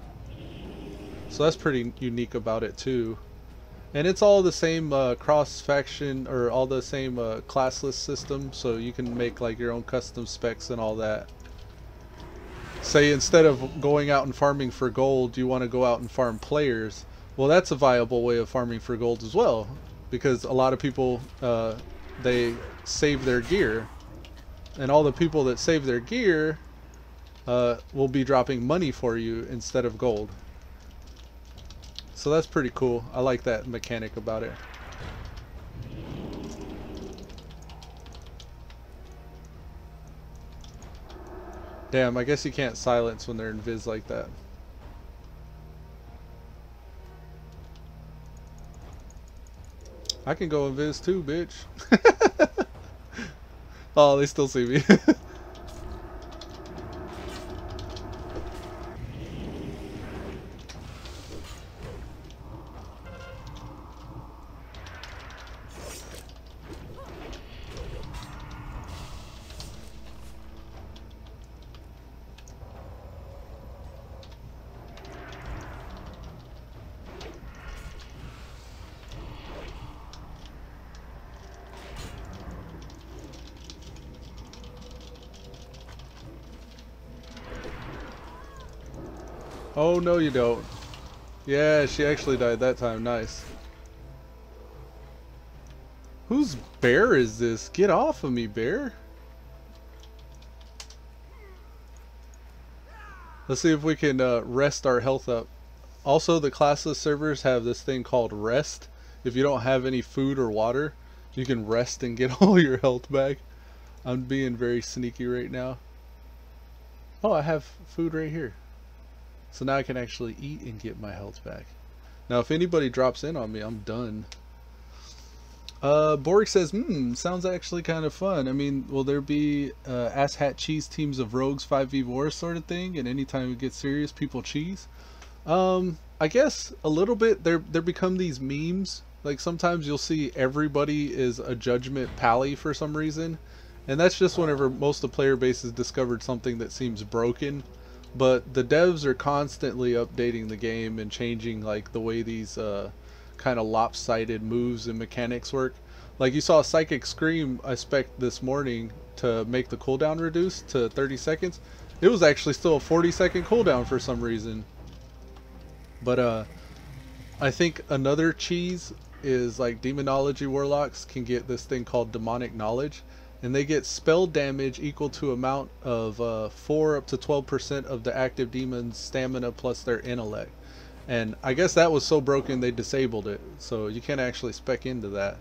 So that's pretty unique about it too. And it's all the same cross-faction, or all the same classless system, so you can make like your own custom specs and all that. Say instead of going out and farming for gold, you want to go out and farm players. Well, that's a viable way of farming for gold as well, because a lot of people, they save their gear, and all the people that save their gear will be dropping money for you instead of gold. So that's pretty cool. I like that mechanic about it. Damn, I guess you can't silence when they're invis like that. I can go invis too, bitch. Oh, they still see me. Oh, no you don't. Yeah, she actually died that time. Nice. Whose bear is this? Get off of me, bear. Let's see if we can rest our health up. Also, the classless servers have this thing called rest. If you don't have any food or water, you can rest and get all your health back. I'm being very sneaky right now. Oh, I have food right here. So now I can actually eat and get my health back. Now if anybody drops in on me, I'm done. Borg says, sounds actually kind of fun. I mean, will there be ass hat cheese teams of rogues 5v wars sort of thing? And anytime it gets serious, people cheese? I guess a little bit. There become these memes Like sometimes you'll see everybody is a judgment pally for some reason, and that's just whenever most of the player base has discovered something that seems broken. But the devs are constantly updating the game and changing like the way these kind of lopsided moves and mechanics work. Like you saw Psychic Scream I spec'd this morning to make the cooldown reduce to 30 seconds. It was actually still a 40-second cooldown for some reason. But I think another cheese is like Demonology Warlocks can get this thing called Demonic Knowledge, and they get spell damage equal to amount of 4 up to 12% of the active demon's stamina plus their intellect. And I guess that was so broken they disabled it, so you can't actually spec into that.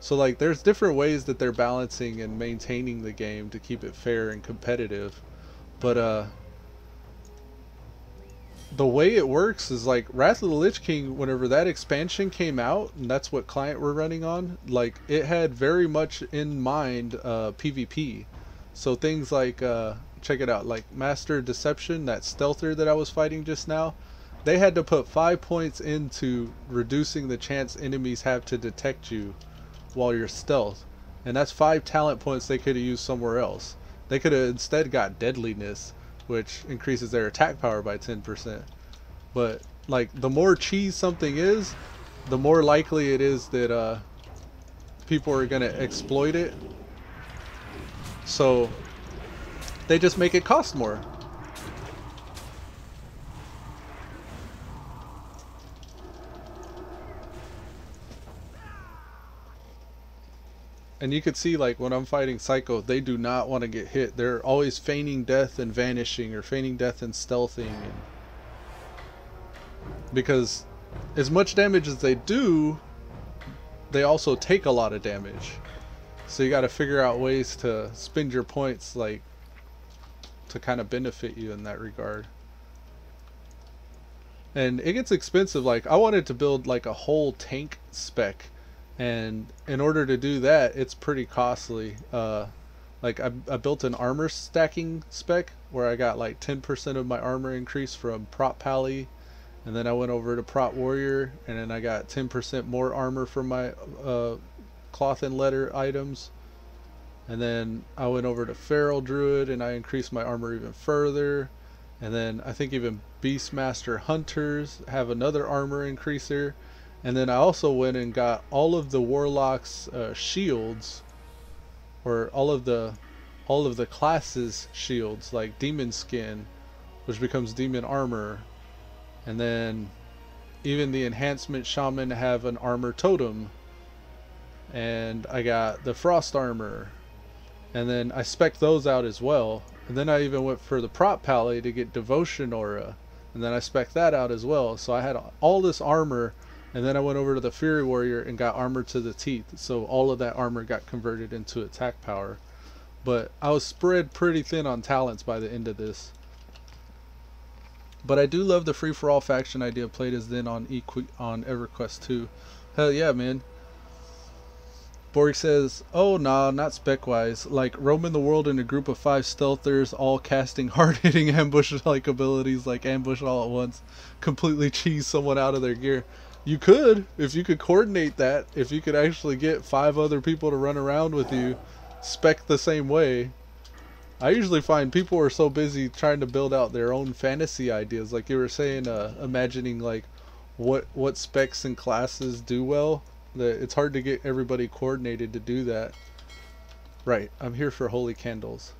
So like there's different ways that they're balancing and maintaining the game to keep it fair and competitive. But the way it works is like Wrath of the Lich King, whenever that expansion came out, and that's what client we're running on, like it had very much in mind PvP. So things like check it out, like Master Deception, that stealther that I was fighting just now, they had to put 5 points into reducing the chance enemies have to detect you while you're stealth, and that's 5 talent points they could have used somewhere else. They could have instead got Deadliness, which increases their attack power by 10%. But like the more cheese something is, the more likely it is that people are gonna exploit it. So they just make it cost more. And you could see like when I'm fighting Psycho, they do not want to get hit. They're always feigning death and vanishing, or feigning death and stealthing. And because as much damage as they do, they also take a lot of damage. So you got to figure out ways to spend your points like to kind of benefit you in that regard. And it gets expensive. Like I wanted to build like a whole tank spec, and in order to do that it's pretty costly. Like I built an armor stacking spec where I got like 10% of my armor increase from prop pally, and then I went over to prop warrior, and then I got 10% more armor from my cloth and leather items, and then I went over to feral druid and I increased my armor even further. And then I think even Beastmaster Hunters have another armor increaser. And then I also went and got all of the Warlock's shields, or all of the classes shields, like Demon Skin, which becomes Demon Armor. And then even the Enhancement Shaman have an Armor Totem. And I got the Frost Armor. And then I spec'd those out as well. And then I even went for the prop pally to get Devotion Aura, and then I spec'd that out as well. So I had all this armor, and then I went over to the Fury Warrior and got Armor to the Teeth. So all of that armor got converted into attack power. But I was spread pretty thin on talents by the end of this. But I do love the free-for-all faction idea played as then on EverQuest 2. Hell yeah, man. Borg says, oh nah, not spec-wise. Like roaming the world in a group of 5 stealthers, all casting hard-hitting ambush-like abilities like ambush all at once, completely cheese someone out of their gear. You could, if you could coordinate that, if you could actually get 5 other people to run around with you, spec the same way. I usually find people are so busy trying to build out their own fantasy ideas, like you were saying, imagining like what specs and classes do well, that it's hard to get everybody coordinated to do that. Right, I'm here for Holy Candles.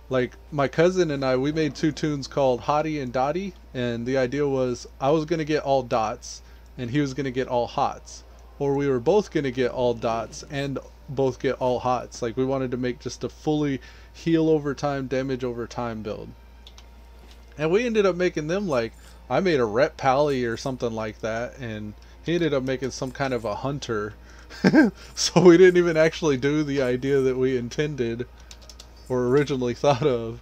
Like my cousin and I, we made 2 tunes called Hottie and Dottie, and the idea was I was going to get all dots and he was going to get all hots, or we were both going to get all dots and both get all hots. Like we wanted to make just a fully heal over time, damage over time build. And we ended up making them like, I made a rep pally or something like that, and he ended up making some kind of a hunter. So we didn't even actually do the idea that we intended or originally thought of.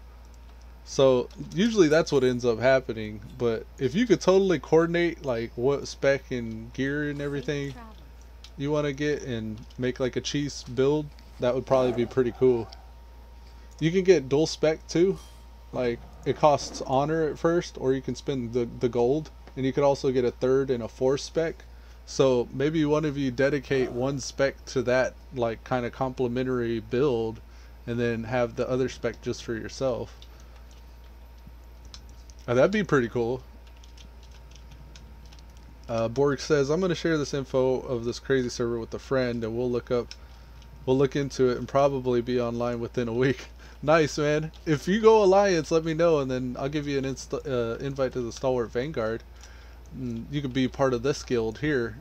So usually that's what ends up happening. But if you could totally coordinate like what spec and gear and everything you want to get and make like a cheese build, that would probably be pretty cool. You can get dual spec too. Like it costs honor at first, or you can spend the gold, and you could also get a 3rd and a 4th spec. So maybe one of you dedicate one spec to that, like, kind of complementary build, and then have the other spec just for yourself. That'd be pretty cool. Borg says, I'm going to share this info of this crazy server with a friend, and we'll look into it and probably be online within a week. Nice, man. If you go Alliance, let me know, and then I'll give you an invite to the Stalwart Vanguard. And you could be part of this guild here.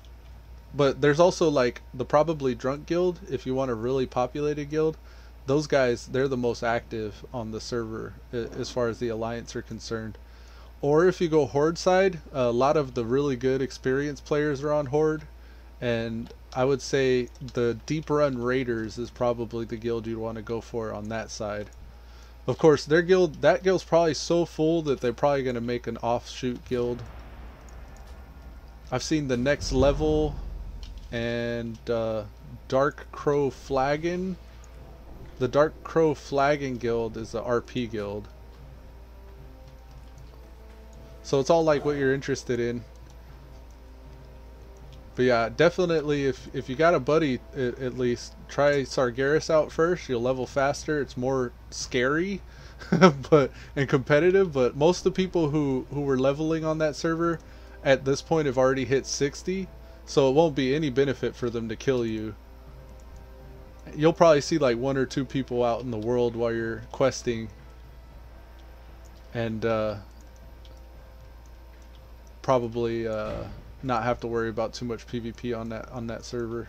But there's also like the Probably Drunk Guild, if you want a really populated guild. Those guys, they're the most active on the server as far as the Alliance are concerned. Or if you go Horde side, a lot of the really good experienced players are on Horde. And I would say the Deep Run Raiders is probably the guild you'd want to go for on that side. Of course, their guild, that guild's probably so full that they're probably going to make an offshoot guild. I've seen the Next Level and Dark Crow Flagon. The Dark Crow Flagon guild is the RP guild. So it's all like what you're interested in. But yeah, definitely if you got a buddy, at least try Sargeras out first. You'll level faster. It's more scary and competitive, but most of the people who were leveling on that server at this point have already hit 60, so it won't be any benefit for them to kill you. You'll probably see like 1 or 2 people out in the world while you're questing, and probably not have to worry about too much PvP on that server,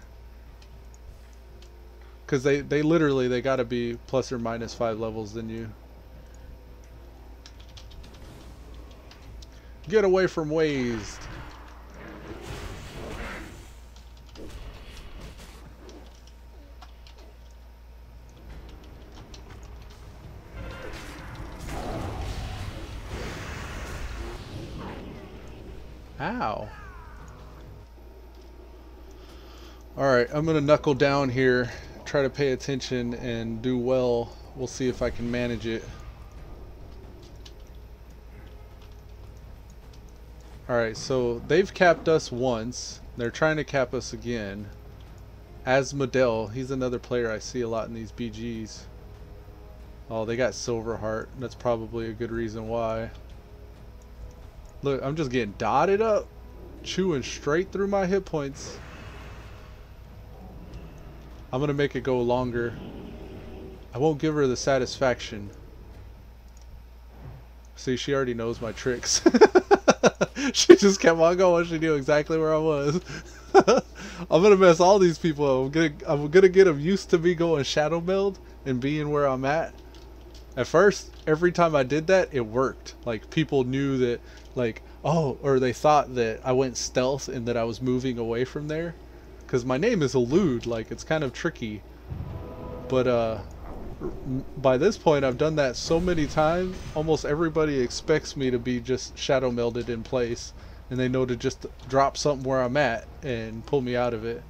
because they literally, they got to be plus or minus 5 levels than you. Get away from Wazed. Ow. Alright, I'm gonna knuckle down here, try to pay attention and do well. We'll see if I can manage it. Alright, so they've capped us once. They're trying to cap us again. Asmodel, he's another player I see a lot in these BGs. Oh, they got Silverheart. That's probably a good reason why. Look, I'm just getting dotted up, chewing straight through my hit points. I'm gonna make it go longer. I won't give her the satisfaction. See, she already knows my tricks. She just kept on going. She knew exactly where I was. I'm gonna mess all these people up. I'm gonna get them used to me going shadow meld and being where I'm at. At first, every time I did that, it worked. Like, people knew that, like, oh, or they thought that I went stealth and that I was moving away from there. Because my name is Elude, like, it's kind of tricky. But, by this point, I've done that so many times, almost everybody expects me to be just shadow melded in place. And they know to just drop something where I'm at and pull me out of it.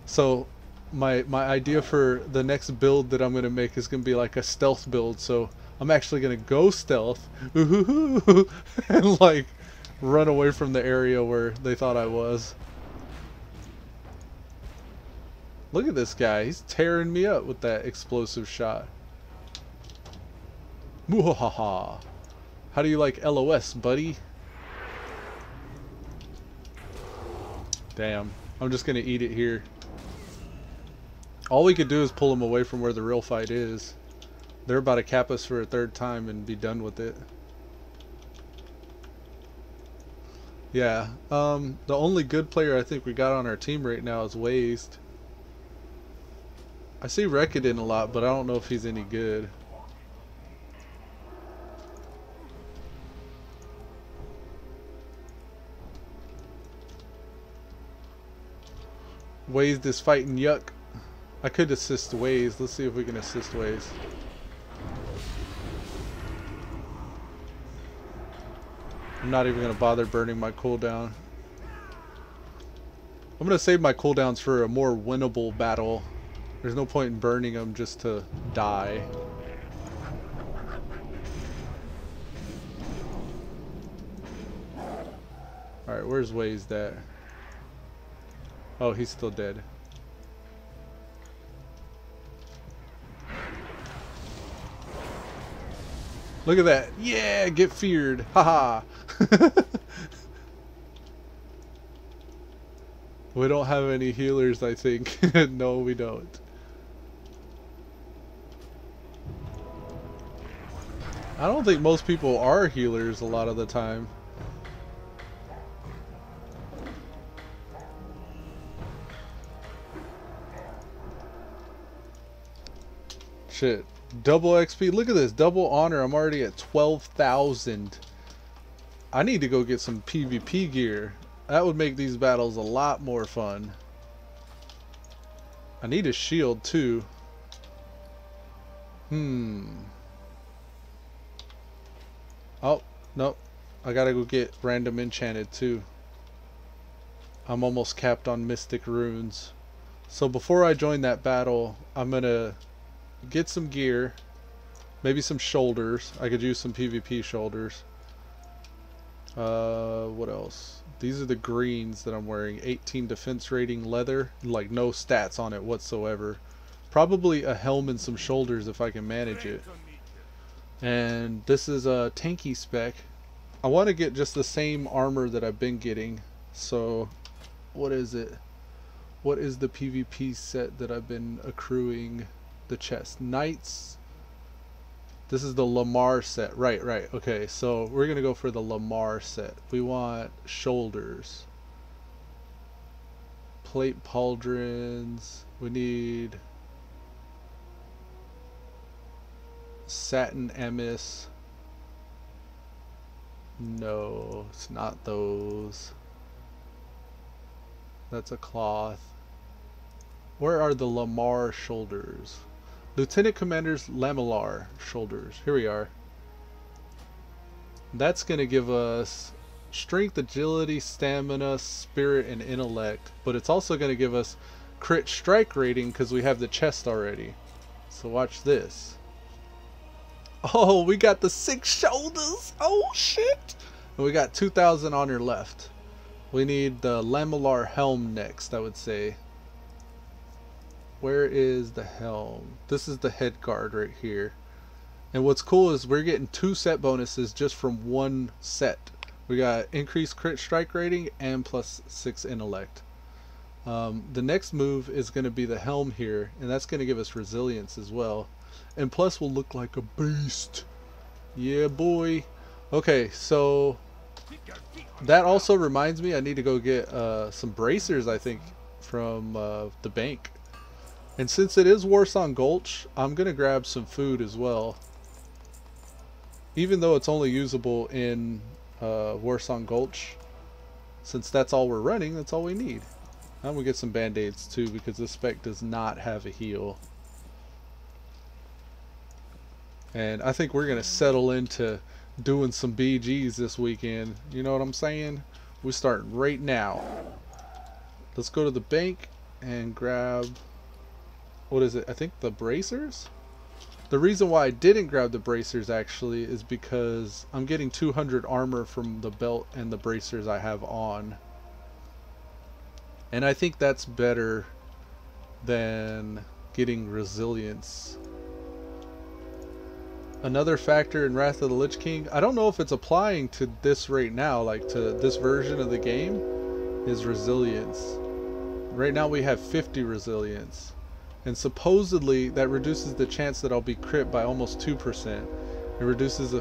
So my idea for the next build that I'm going to make is going to be like a stealth build. So I'm actually going to go stealth and like run away from the area where they thought I was. Look at this guy. He's tearing me up with that explosive shot. Muhaha. How do you like LOS, buddy? Damn. I'm just going to eat it here. All we could do is pull them away from where the real fight is. They're about to cap us for a 3rd time and be done with it. Yeah. The only good player I think we got on our team right now is Wazed. I see Recordin a lot, but I don't know if he's any good. Wazed is fighting Yuck. I could assist Wazed. Let's see if we can assist Wazed. I'm not even going to bother burning my cooldown. I'm going to save my cooldowns for a more winnable battle. There's no point in burning them just to die. Alright, where's Wazed at? Oh, he's still dead. Look at that. Yeah, get feared. Haha. We don't have any healers, I think. No, we don't. I don't think most people are healers a lot of the time. Shit. Double XP. Look at this. Double honor. I'm already at 12,000. I need to go get some PvP gear. That would make these battles a lot more fun. I need a shield too. Oh, no. I gotta go get random enchanted too. I'm almost capped on mystic runes. So before I join that battle, I'm gonna get some gear. Maybe some shoulders. I could use some PvP shoulders. What else? These are the greens that I'm wearing. 18 defense rating leather. Like no stats on it whatsoever. Probably a helm and some shoulders if I can manage it. And this is a tanky spec. I want to get just the same armor that I've been getting. So, what is it? What is the PvP set that I've been accruing? The chest. Knights. This is the Lamar set. Right. Okay, so we're going to go for the Lamar set. We want shoulders. Plate pauldrons. We need satin amice. No, it's not those. That's a cloth. Where are the Lamar shoulders? Lieutenant Commander's lamellar shoulders. Here we are. That's going to give us strength, agility, stamina, spirit, and intellect. But it's also going to give us crit strike rating because we have the chest already. So watch this. Oh, we got the 6 shoulders. Oh, shit. And we got 2,000 honor left. We need the lamellar helm next, I would say. Where is the helm? This is the head guard right here. And what's cool is we're getting 2 set bonuses just from one set. We got increased crit strike rating and plus 6 intellect. The next move is going to be the helm here, and that's going to give us resilience as well. And plus we'll look like a beast. Yeah, boy. Okay, so that also reminds me I need to go get some bracers, I think, from the bank. And since it is Warsong Gulch, I'm going to grab some food as well. Even though it's only usable in Warsong Gulch, since that's all we're running, that's all we need. And we get some band-aids too, because this spec does not have a heal. And I think we're going to settle into doing some BGs this weekend. You know what I'm saying? We're starting right now. Let's go to the bank and grab... what is it? I think the bracers? The reason why I didn't grab the bracers actually is because I'm getting 200 armor from the belt and the bracers I have on. And I think that's better than getting resilience. Another factor in Wrath of the Lich King, I don't know if it's applying to this right now, like to this version of the game, is resilience. Right now we have 50 resilience. And supposedly that reduces the chance that I'll be crit by almost 2%. It reduces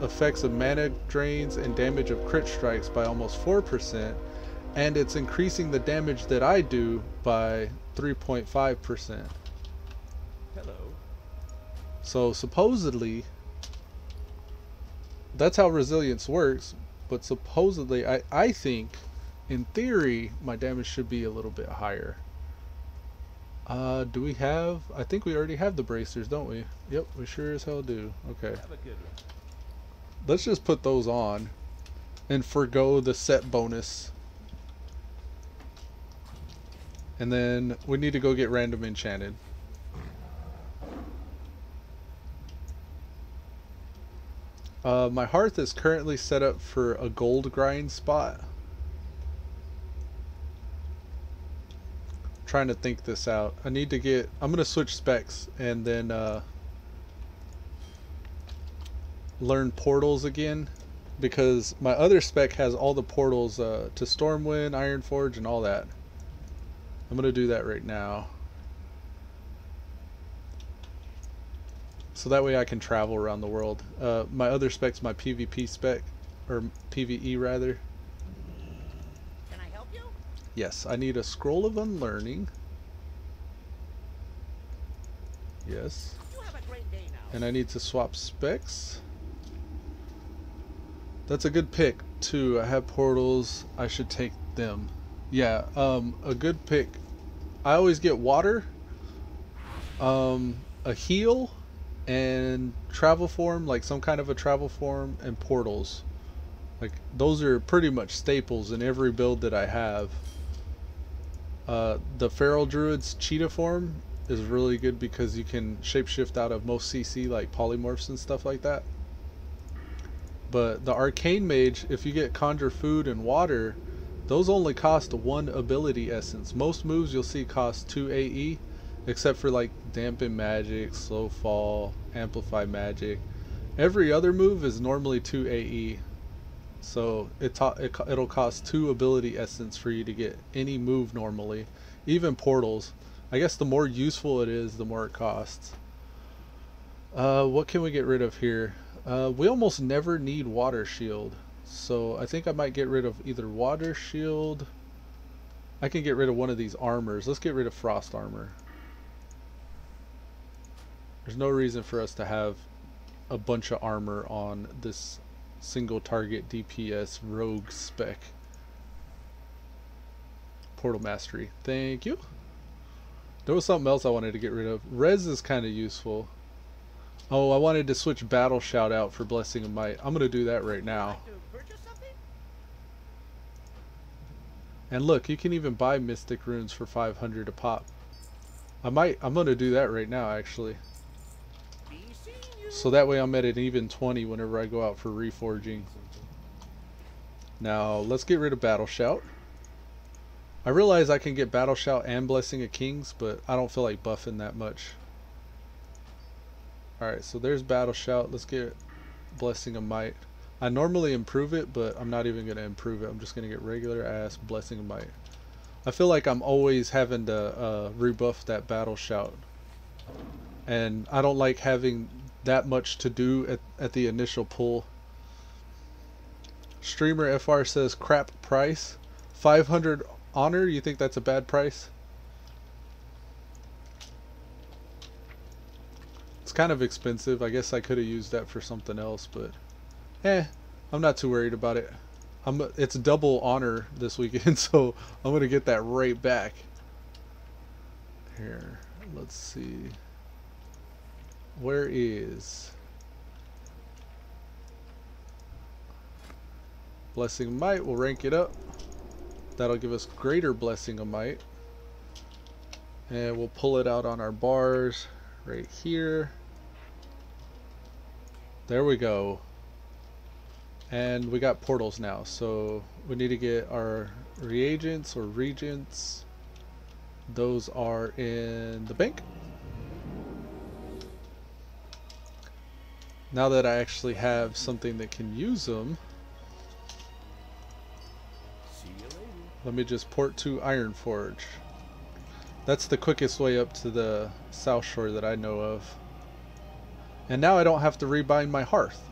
effects of mana drains and damage of crit strikes by almost 4%. And it's increasing the damage that I do by 3.5%. Hello. So supposedly that's how resilience works. But supposedly I think in theory my damage should be a little bit higher. Do we have... I think we already have the bracers, don't we? Yep, we sure as hell do. Okay. Have a good one. Let's just put those on and forgo the set bonus. And then we need to go get random enchanted. My hearth is currently set up for a gold grind spot. trying to think this out. I need to get, I'm gonna switch specs and then learn portals again, because my other spec has all the portals to Stormwind, Ironforge, and all that. I'm gonna do that right now, so that way I can travel around the world. My other spec's my PvP spec, or PvE rather. Can I help you? Yes, I need a scroll of unlearning. Yes. You have a great day now. And I need to swap specs. That's a good pick too. I have portals. I should take them. Yeah, a good pick. I always get water, a heal, and travel form, like some kind of a travel form, and portals. Like those are pretty much staples in every build that I have. The Feral Druid's cheetah form is really good because you can shapeshift out of most CC, like polymorphs and stuff like that. But the Arcane Mage, if you get Conjure Food and Water, those only cost 1 ability essence. Most moves you'll see cost 2 AE, except for like Dampen Magic, Slow Fall, Amplify Magic. Every other move is normally 2 AE. So it'll cost 2 ability essence for you to get any move normally. Even portals. I guess the more useful it is, the more it costs. What can we get rid of here? We almost never need Water Shield. So I think I might get rid of either Water Shield. I can get rid of one of these armors. Let's get rid of Frost Armor. There's no reason for us to have a bunch of armor on this single target DPS rogue spec. Portal Mastery. Thank you. There was something else I wanted to get rid of. Res is kind of useful. Oh, I wanted to switch Battle Shout out for Blessing of Might. I'm going to do that right now. And look, you can even buy Mystic Runes for 500 a pop. I'm going to do that right now, actually. So that way I'm at an even 20 whenever I go out for reforging. Now, let's get rid of Battle Shout. I realize I can get Battle Shout and Blessing of Kings, but I don't feel like buffing that much. Alright, so there's Battle Shout. Let's get Blessing of Might. I normally improve it, but I'm not even going to improve it. I'm just going to get regular ass Blessing of Might. I feel like I'm always having to rebuff that Battle Shout. And I don't like having that much to do at the initial pull. Streamer FR says crap price. 500 honor, you think that's a bad price? It's kind of expensive. I guess I could have used that for something else, but I'm not too worried about it. It's double honor this weekend, so I'm gonna get that right back. Here, let's see. Where is Blessing of Might? We'll rank it up. That'll give us greater Blessing of Might. And we'll pull it out on our bars right here. There we go. And we got portals now. So we need to get our reagents or regents. Those are in the bank. Now that I actually have something that can use them, let me just port to Ironforge. That's the quickest way up to the South Shore that I know of. And now I don't have to rebind my hearth.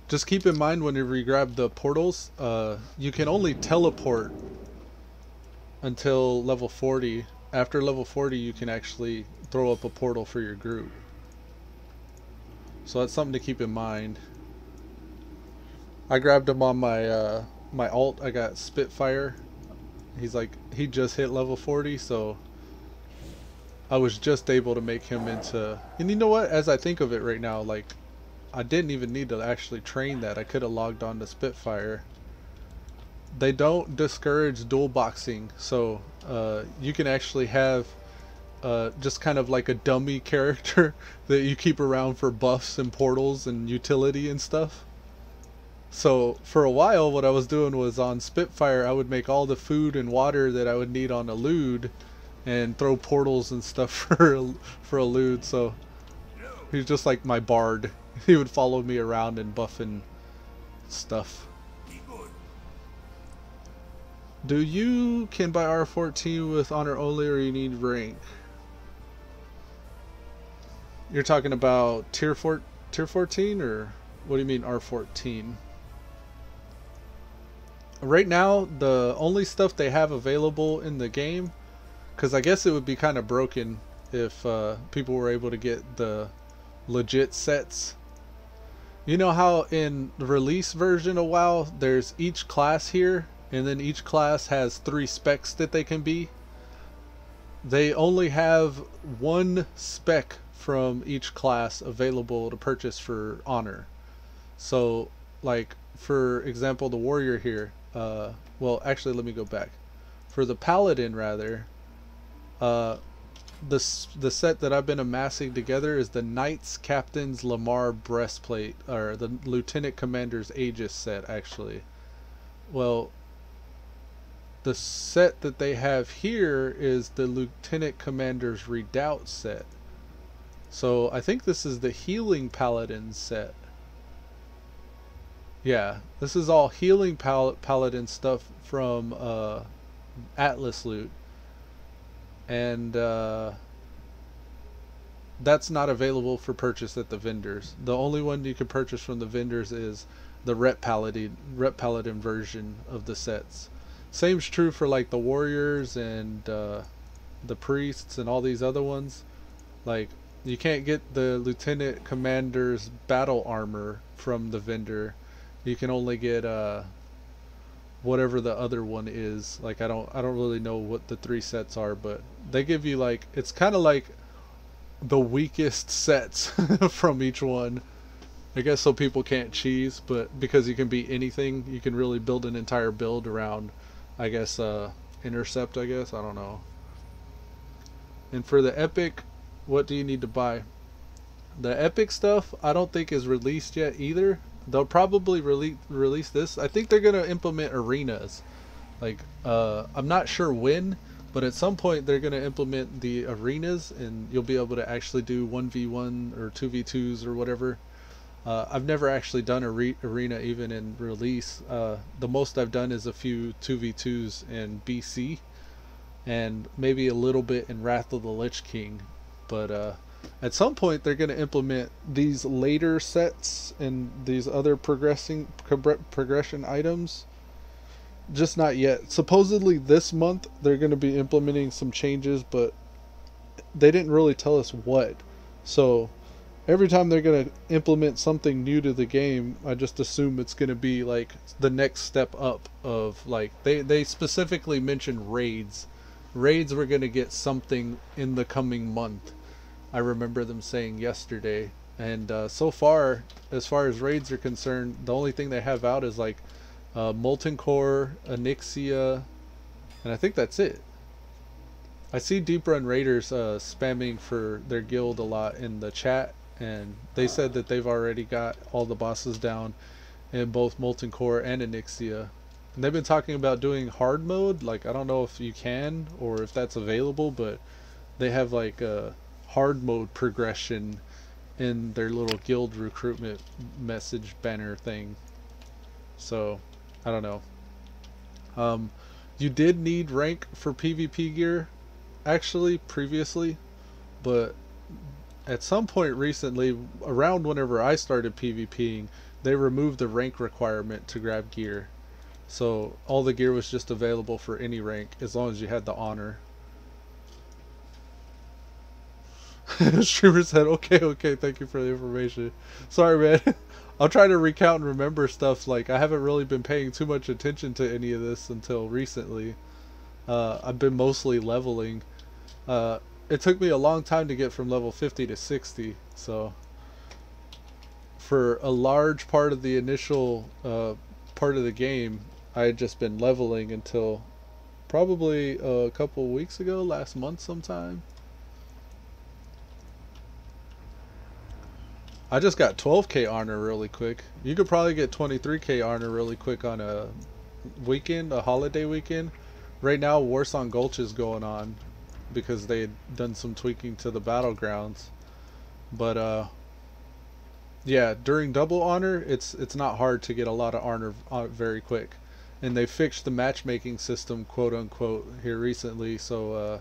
Just keep in mind whenever you grab the portals, you can only teleport until level 40. After level 40 you can actually throw up a portal for your group. So that's something to keep in mind. I grabbed him on my my alt. I got Spitfire. He just hit level 40, so I was just able to make him into, and you know what, as I think of it right now, like I didn't even need to actually train that. I could have logged on to Spitfire. They don't discourage dual boxing, so you can actually have just kind of like a dummy character that you keep around for buffs and portals and utility and stuff. So for a while, what I was doing was on Spitfire, I would make all the food and water that I would need on Elude, and throw portals and stuff for Elude. So he's just like my bard. He would follow me around and buffing stuff. Do you can buy R14 with honor only, or you need rank? You're talking about tier 14, or what do you mean R14? Right now, the only stuff they have available in the game, because I guess it would be kind of broken if people were able to get the legit sets. You know how in the release version of WoW, there's each class here, and then each class has 3 specs that they can be? They only have 1 spec from each class available to purchase for honor. So, like, for example, the warrior here, well, actually, let me go back. For the paladin, rather, the set that I've been amassing together is the Knights Captain's Lamar breastplate, or the Lieutenant Commander's Aegis set, actually. Well, the set that they have here is the Lieutenant Commander's Redoubt set. So I think this is the Healing Paladin set. Yeah, this is all Healing Paladin stuff from Atlas loot. And that's not available for purchase at the vendors. The only one you can purchase from the vendors is the Rep Paladin version of the sets. Same's true for like the warriors and the priests and all these other ones. Like, you can't get the Lieutenant Commander's battle armor from the vendor. You can only get whatever the other one is. Like, I don't really know what the 3 sets are, but they give you, like, it's kind of like the weakest sets from each one, I guess, so people can't cheese. But because you can be anything, you can really build an entire build around, I guess, Intercept, I guess, I don't know. And for the epic, what do you need to buy? The epic stuff I don't think is released yet either. They'll probably release this. I think they're going to implement arenas. Like, I'm not sure when, but at some point they're going to implement the arenas, and you'll be able to actually do 1v1 or 2v2s or whatever. I've never actually done a arena even in release. The most I've done is a few 2v2s in BC, and maybe a little bit in Wrath of the Lich King. But at some point they're going to implement these later sets and these other progression items. Just not yet. Supposedly this month they're going to be implementing some changes, but they didn't really tell us what. So every time they're going to implement something new to the game, I just assume it's going to be like the next step up of, like, they specifically mentioned raids. Raids were going to get something in the coming month. I remember them saying yesterday. And so far as raids are concerned, the only thing they have out is like Molten Core, Onyxia, and I think that's it. I see Deep Run Raiders spamming for their guild a lot in the chat, and they said that they've already got all the bosses down in both Molten Core and Onyxia. And they've been talking about doing hard mode. Like, I don't know if you can or if that's available, but they have like a hard mode progression in their little guild recruitment message banner thing. So I don't know. You did need rank for PvP gear actually previously, but at some point recently, around whenever I started PvPing, they removed the rank requirement to grab gear. So all the gear was just available for any rank as long as you had the honor. Streamer said, okay, thank you for the information. Sorry, man. I'll try to recount and remember stuff. Like, I haven't really been paying too much attention to any of this until recently. I've been mostly leveling. It took me a long time to get from level 50 to 60, so for a large part of the initial part of the game, I had just been leveling until probably a couple weeks ago, last month sometime. I just got 12k honor really quick. You could probably get 23k honor really quick on a weekend, a holiday weekend. Right now, Warsong Gulch is going on because they had done some tweaking to the battlegrounds. But yeah, during double honor, it's not hard to get a lot of honor very quick. And they fixed the matchmaking system, quote unquote, here recently, so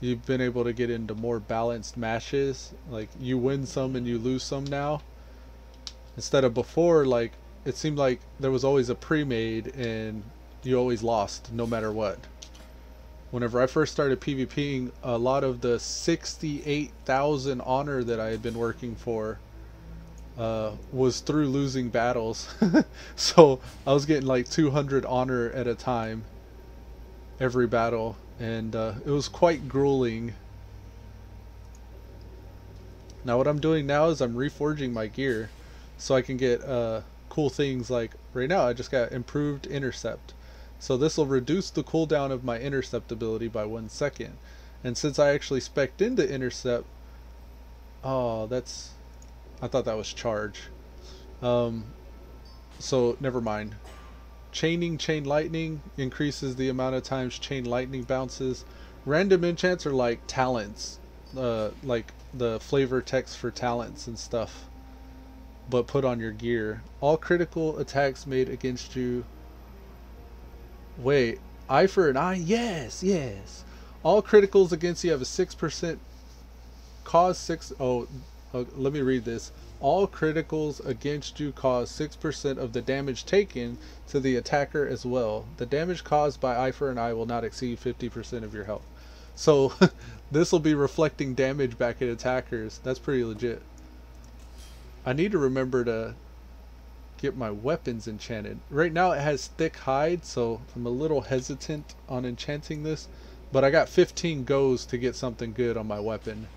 you've been able to get into more balanced matches. Like, you win some and you lose some now. Instead of before, like, it seemed like there was always a pre-made and you always lost no matter what. Whenever I first started PvPing, a lot of the 68,000 honor that I had been working for was through losing battles. So I was getting like 200 honor at a time every battle, and it was quite grueling. Now what I'm doing now is I'm reforging my gear so I can get cool things. Like right now I just got improved Intercept, so this will reduce the cooldown of my Intercept ability by 1 second. And since I actually spec'd into Intercept, oh, that's, I thought that was charge. So never mind. Chaining Chain Lightning increases the amount of times Chain Lightning bounces. Random enchants are like talents, like the flavor text for talents and stuff, but put on your gear. All critical attacks made against you. Wait, eye for an eye? Yes, yes. All criticals against you have a 6% cause 6. Oh, let me read this. All criticals against you cause 6% of the damage taken to the attacker as well. The damage caused by eye for an eye will not exceed 50% of your health. So this will be reflecting damage back at attackers. That's pretty legit. I need to remember to get my weapons enchanted. Right now it has thick hide, so I'm a little hesitant on enchanting this, but I got 15 goes to get something good on my weapon.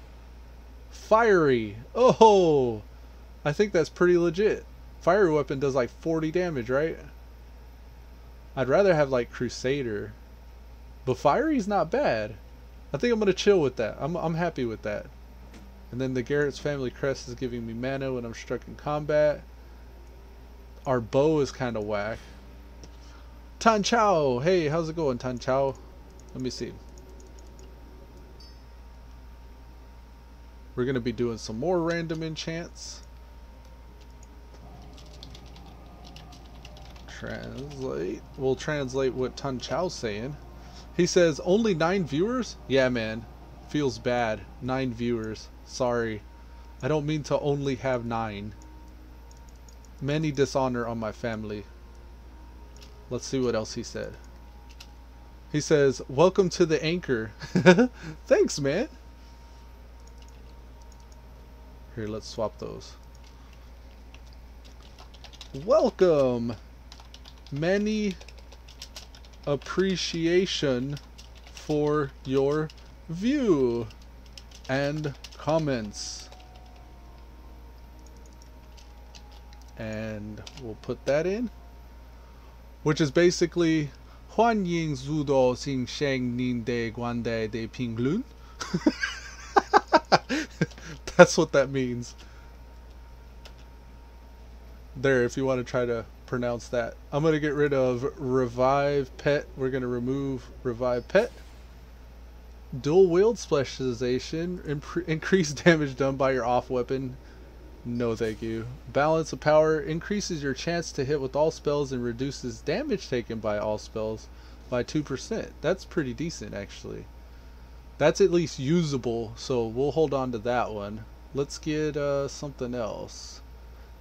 Fiery. Oh, I think that's pretty legit. Fiery weapon does like 40 damage, right? I'd rather have like Crusader, but Fiery's not bad. I think I'm gonna chill with that. I'm happy with that. And then the Garrett's Family Crest is giving me mana when I'm struck in combat. Our bow is kind of whack. Tan Chao, hey, how's it going, Tan Chao? Let me see. We're gonna be doing some more random enchants. Translate. We'll translate what Tan Chao's saying. He says, only 9 viewers? Yeah, man. Feels bad. 9 viewers. Sorry. I don't mean to only have 9. Many dishonor on my family. Let's see what else he said. He says, welcome to the anchor. Thanks, man. Here, let's swap those. Welcome. Many appreciation for your view and comments. And we'll put that in, which is basically 欢迎入到新生年的关代的评论. That's what that means. There, if you want to try to pronounce that. I'm going to get rid of Revive Pet. We're going to remove Revive Pet. Dual wield specialization. Increase damage done by your off weapon. No thank you. Balance of power. Increases your chance to hit with all spells and reduces damage taken by all spells by 2%. That's pretty decent, actually. That's at least usable, so we'll hold on to that one. Let's get something else.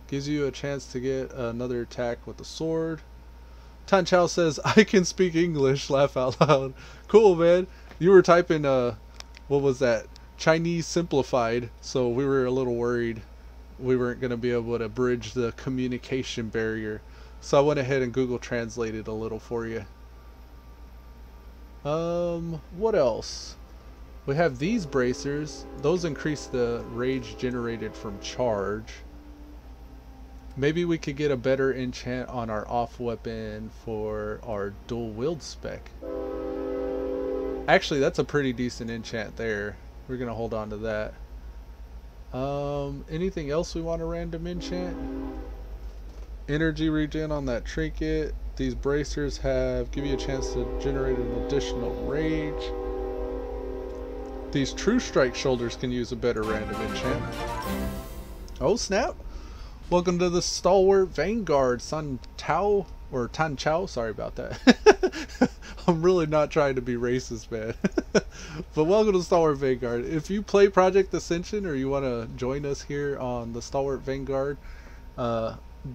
Gives you a chance to get another attack with the sword. Tan Chao says, I can speak English. Laugh out loud. Cool, man. You were typing, what was that? Chinese simplified, so we were a little worried we weren't going to be able to bridge the communication barrier. So I went ahead and Google translated a little for you. What else? We have these bracers. Those increase the rage generated from charge. Maybe we could get a better enchant on our off weapon for our dual wield spec. Actually, that's a pretty decent enchant there. We're going to hold on to that. Anything else we want to random enchant? Energy regen on that trinket. These bracers give you a chance to generate an additional rage. These true strike shoulders can use a better random enchant. Oh snap! Welcome to the Stalwart Vanguard, Sun Tao, or Tan Chao, sorry about that. I'm really not trying to be racist, man. But welcome to Stalwart Vanguard. If you play Project Ascension or you want to join us here on the Stalwart Vanguard,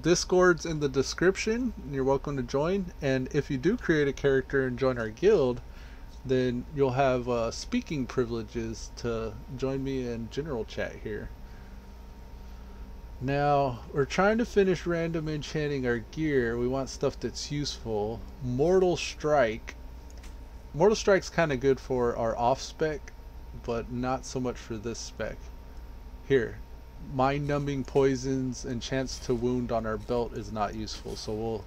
Discord's in the description. You're welcome to join. And if you do create a character and join our guild, then you'll have speaking privileges to join me in general chat here. Now, we're trying to finish random enchanting our gear. We want stuff that's useful. Mortal Strike. Mortal Strike's kind of good for our off spec, but not so much for this spec. Here, mind numbing poisons and chance to wound on our belt is not useful, so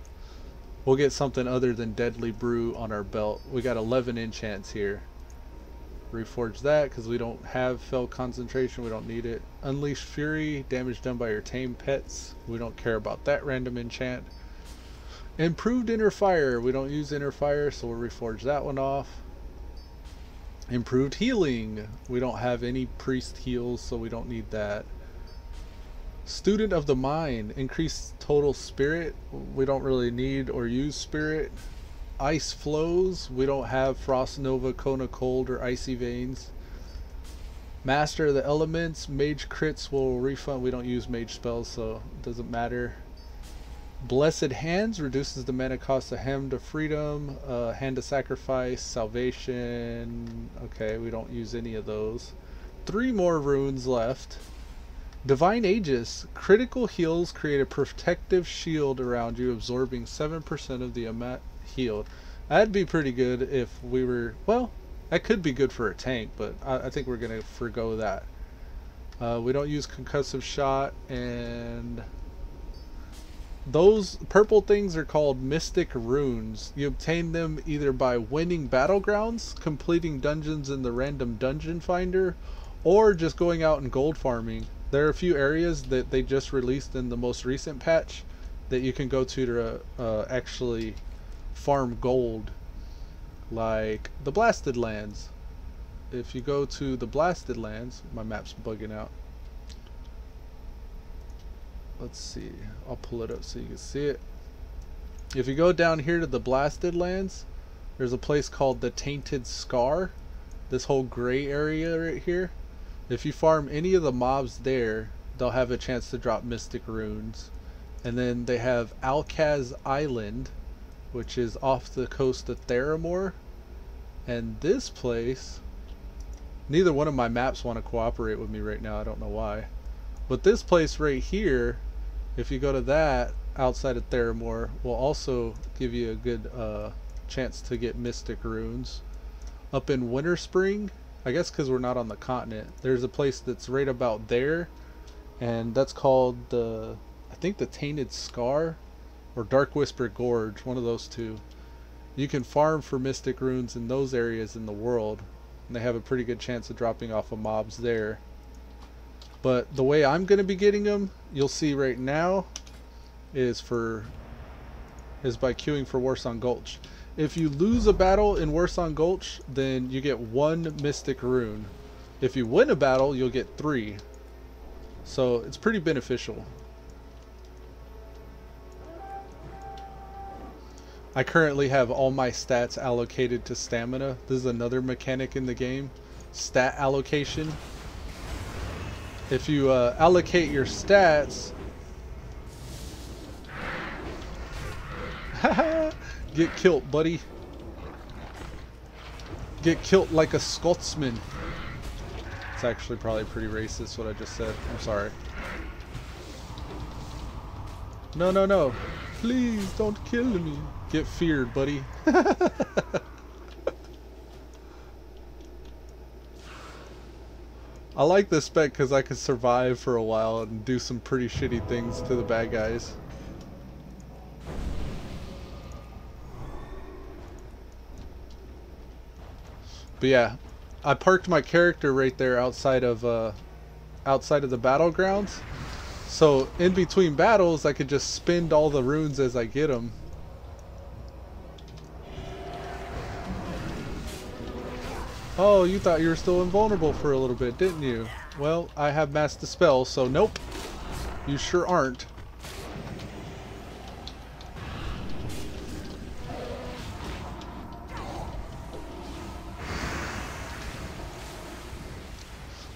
we'll get something other than Deadly Brew on our belt. We got 11 enchants here. Reforge that because we don't have Fell Concentration, we don't need it. Unleash Fury, damage done by your tame pets, we don't care about that random enchant. Improved Inner Fire, we don't use Inner Fire, so we'll reforge that one off. Improved Healing, we don't have any priest heals, so we don't need that. Student of the Mind, increased total spirit, we don't really need or use spirit. Ice Flows, we don't have Frost Nova, Kona Cold, or Icy Veins. Master of the Elements, Mage Crits will refund, we don't use mage spells, so it doesn't matter. Blessed Hands reduces the mana cost of Hem to Freedom, Hand to Sacrifice, Salvation, okay, we don't use any of those. 3 more runes left. Divine Aegis, critical heals create a protective shield around you, absorbing 7% of the amount healed. That'd be pretty good if we were, well, that could be good for a tank, but I think we're gonna forgo that. We don't use concussive shot, and those purple things are called mystic runes. You obtain them either by winning battlegrounds, completing dungeons in the random dungeon finder, or just going out and gold farming. There are a few areas that they just released in the most recent patch that you can go to actually farm gold, like the Blasted Lands. If you go to the Blasted Lands, my map's bugging out. Let's see, I'll pull it up so you can see it. If you go down here to the Blasted Lands, there's a place called the Tainted Scar, this whole gray area right here. If you farm any of the mobs there, they'll have a chance to drop mystic runes. And then they have Alcaz Island, which is off the coast of Theramore. And this place, neither one of my maps want to cooperate with me right now, I don't know why. But this place right here, if you go to that outside of Theramore, will also give you a good chance to get mystic runes. Up in Winter Spring, I guess because we're not on the continent, there's a place that's right about there, and that's called I think the Tainted Scar or Dark Whisper Gorge, one of those two. You can farm for mystic runes in those areas in the world, and they have a pretty good chance of dropping off of mobs there. But the way I'm going to be getting them, you'll see right now, is by queuing for Warsong Gulch. If you lose a battle in Warsong Gulch, then you get 1 mystic rune. If you win a battle, you'll get 3. So it's pretty beneficial. I currently have all my stats allocated to stamina. This is another mechanic in the game. Stat allocation. If you allocate your stats... Get killed, buddy. Get killed like a Scotsman. It's actually probably pretty racist what I just said. I'm sorry. No, no, no. Please don't kill me. Get feared, buddy. I like this spec because I could survive for a while and do some pretty shitty things to the bad guys. But yeah, I parked my character right there outside of outside of the battlegrounds. So in between battles, I could just spend all the runes as I get them. Oh, you thought you were still invulnerable for a little bit, didn't you? Well, I have Mass Dispel, so nope. You sure aren't.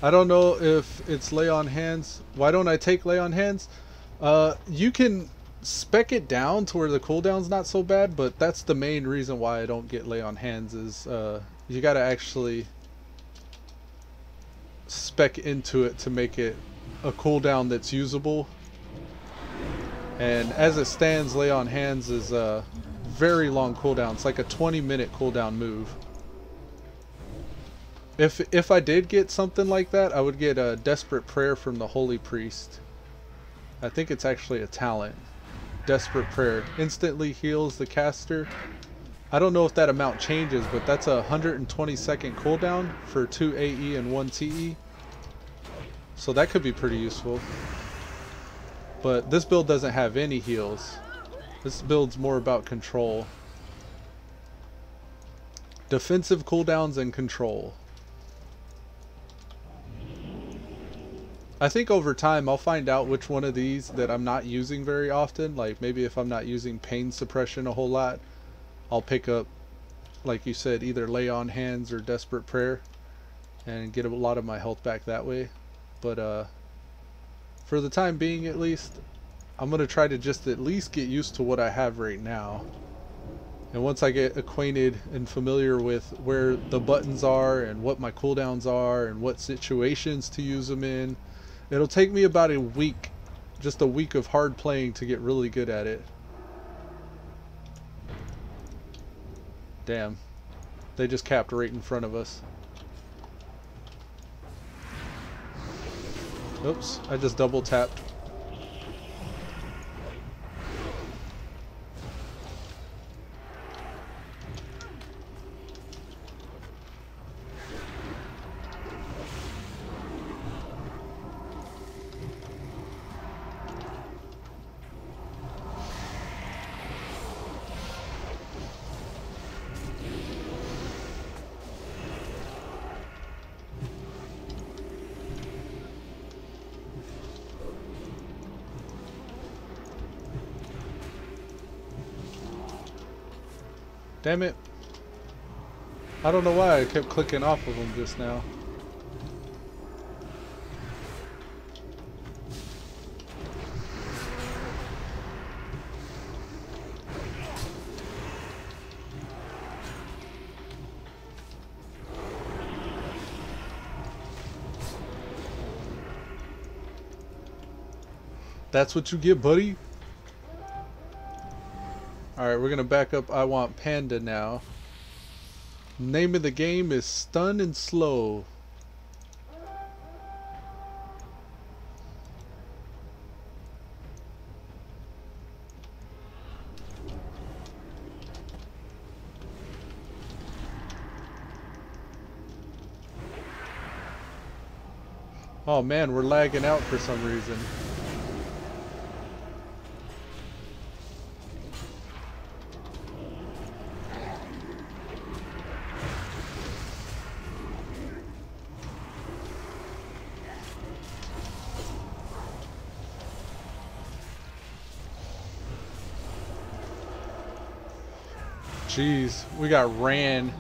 I don't know if it's lay on hands. Why don't I take lay on hands? You can spec it down to where the cooldown's not so bad, but that's the main reason why I don't get lay on hands is you gotta actually spec into it to make it a cooldown that's usable. And as it stands, lay on hands is a very long cooldown. It's like a 20-minute cooldown move. If I did get something like that, I would get a Desperate Prayer from the Holy Priest. I think it's actually a talent. Desperate Prayer. Instantly heals the caster. I don't know if that amount changes, but that's a 120-second cooldown for 2 AE and 1 TE. So that could be pretty useful. But this build doesn't have any heals. This build's more about control. Defensive cooldowns and control. I think over time I'll find out which one of these that I'm not using very often. Like maybe if I'm not using pain suppression a whole lot, I'll pick up, like you said, either lay on hands or Desperate Prayer and get a lot of my health back that way. But for the time being at least, I'm going to try to just at least get used to what I have right now. And once I get acquainted and familiar with where the buttons are and what my cooldowns are and what situations to use them in, it'll take me about a week, just a week of hard playing to get really good at it. Damn. They just capped right in front of us. Oops, I just double tapped. Damn it. I don't know why I kept clicking off of them just now. That's what you get, buddy. Alright, we're gonna back up. I want Panda now. Name of the game is Stun and Slow. Oh man, we're lagging out for some reason. Jeez, we got ran.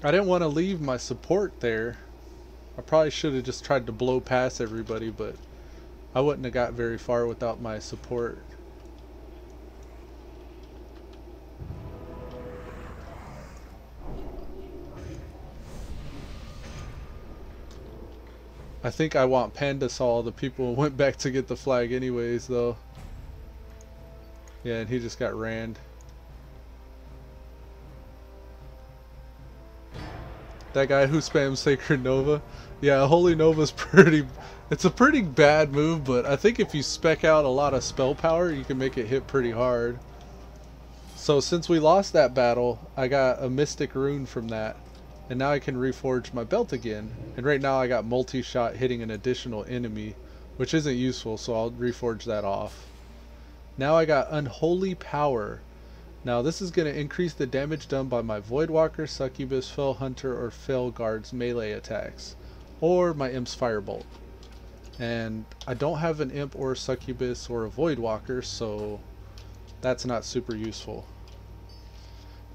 I didn't want to leave my support there. I probably should have just tried to blow past everybody, but I wouldn't have got very far without my support. I think I want Panda saw all the people and went back to get the flag anyways, though. Yeah, and he just got rammed. That guy who spams Sacred Nova. Yeah, Holy Nova's pretty... It's a pretty bad move, but I think if you spec out a lot of spell power, you can make it hit pretty hard. So since we lost that battle, I got a Mystic Rune from that. And now I can reforge my belt again. And right now I got multi-shot hitting an additional enemy, which isn't useful, so I'll reforge that off. Now I got Unholy Power. Now this is going to increase the damage done by my Voidwalker, Succubus, Fell Hunter, or Fell Guard's melee attacks, or my Imp's Firebolt. And I don't have an Imp or a Succubus or a Voidwalker, so that's not super useful.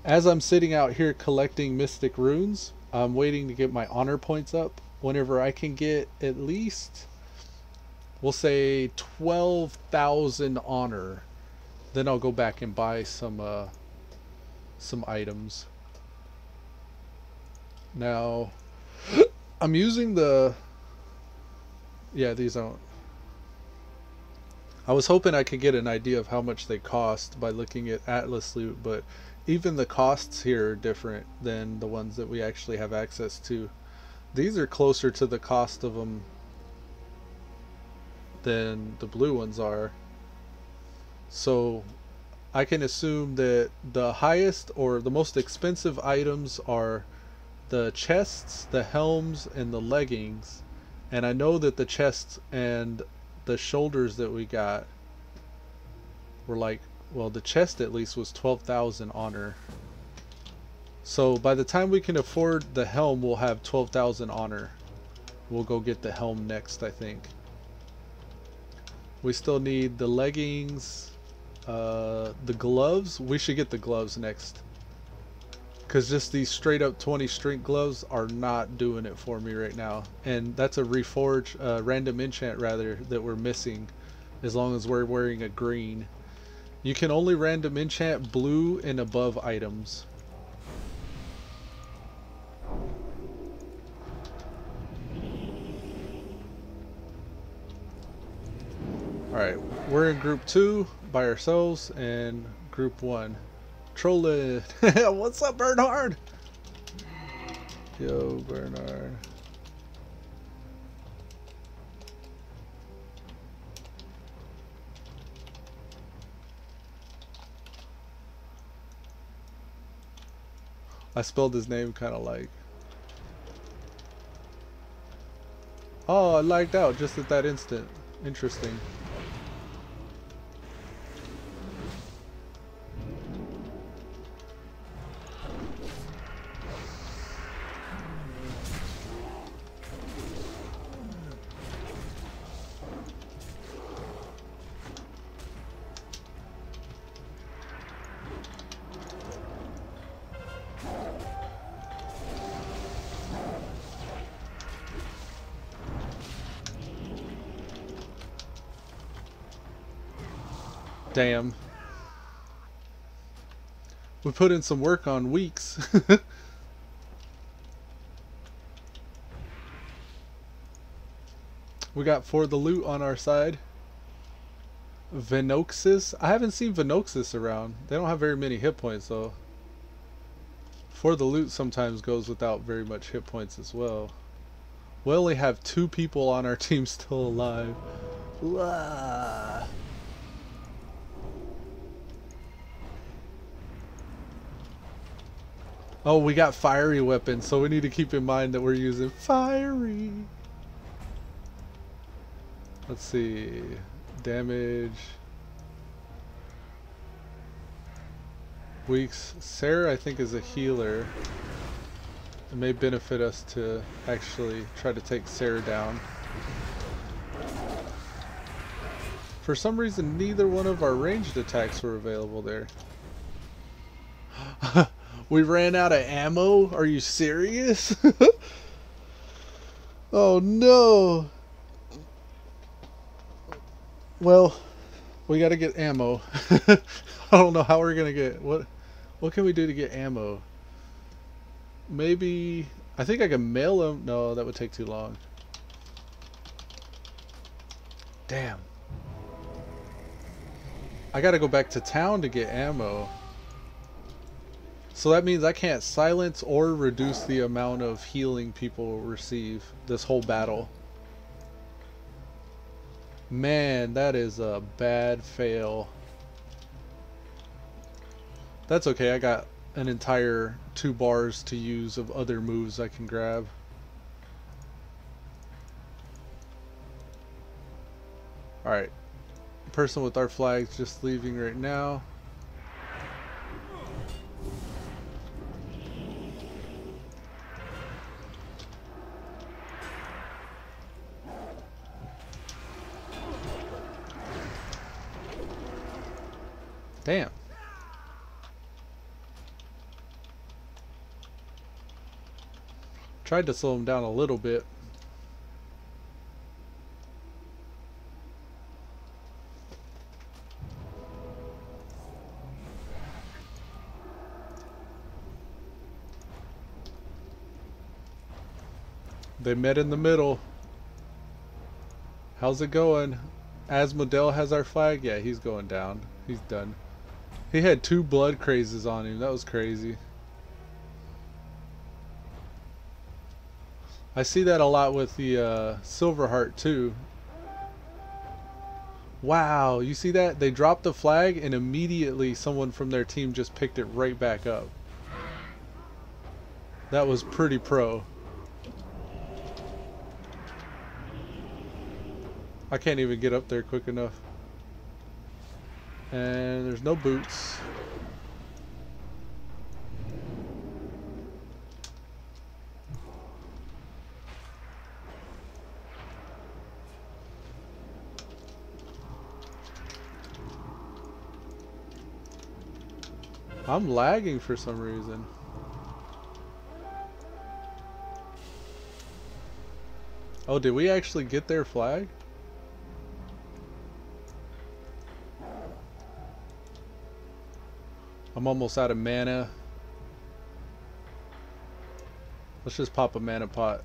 As I'm sitting out here collecting Mystic Runes, I'm waiting to get my honor points up. Whenever I can get at least, we'll say 12,000 honor, then I'll go back and buy some items. Now, I'm using the, yeah, these don't. I was hoping I could get an idea of how much they cost by looking at Atlas loot, but even the costs here are different than the ones that we actually have access to. These are closer to the cost of them than the blue ones are. So I can assume that the highest or the most expensive items are the chests, the helms, and the leggings. And I know that the chests and the shoulders that we got were like, well, the chest at least was 12,000 honor. So by the time we can afford the helm, we'll have 12,000 honor. We'll go get the helm next, I think. We still need the leggings, the gloves. We should get the gloves next, because just these straight up 20 strength gloves are not doing it for me right now. And that's a reforge, random enchant rather, that we're missing, as long as we're wearing a green. You can only random enchant blue and above items. Alright, we're in group 2 by ourselves, and group 1. Troll it! What's up, Bernhard? Yo, Bernhard. I spelled his name kind of like. Oh, I lagged out just at that instant. Interesting. Damn. We put in some work on weeks. We got For the Loot on our side. Venoxis. I haven't seen Venoxis around. They don't have very many hit points though. For the Loot sometimes goes without very much hit points as well. We only have 2 people on our team still alive. Wah. Oh, we got fiery weapons, so we need to keep in mind that we're using fiery. Let's see. Damage. Weeks. Sarah, I think, is a healer. It may benefit us to actually try to take Sarah down. For some reason, neither one of our ranged attacks were available there. We ran out of ammo? Are you serious? Oh no. Well, we gotta get ammo. I don't know how we're gonna get, what can we do to get ammo? Maybe, I think I can mail them. No, that would take too long. Damn. I gotta go back to town to get ammo. So that means I can't silence or reduce the amount of healing people receive this whole battle. Man, that is a bad fail. That's okay, I got an entire 2 bars to use of other moves I can grab. Alright. Person with our flags just leaving right now. Damn. Tried to slow him down a little bit. They met in the middle. How's it going? Asmodel has our flag? Yeah, he's going down. He's done. He had 2 blood crazes on him. That was crazy. I see that a lot with the Silverheart too. Wow, you see that? They dropped the flag and immediately someone from their team just picked it right back up. That was pretty pro. I can't even get up there quick enough. And there's no boots. I'm lagging for some reason. Oh, did we actually get their flag? I'm almost out of mana. Let's just pop a mana pot.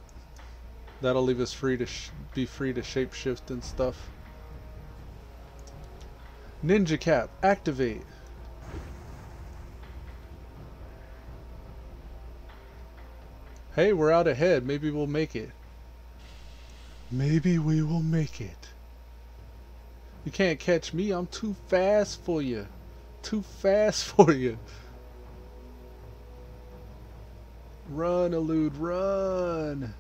That'll leave us free to be free to shapeshift and stuff. Ninja cap, activate. Hey, we're out ahead. Maybe we'll make it. Maybe we will make it. You can't catch me. I'm too fast for you. Too fast for you. Run, Elude, run.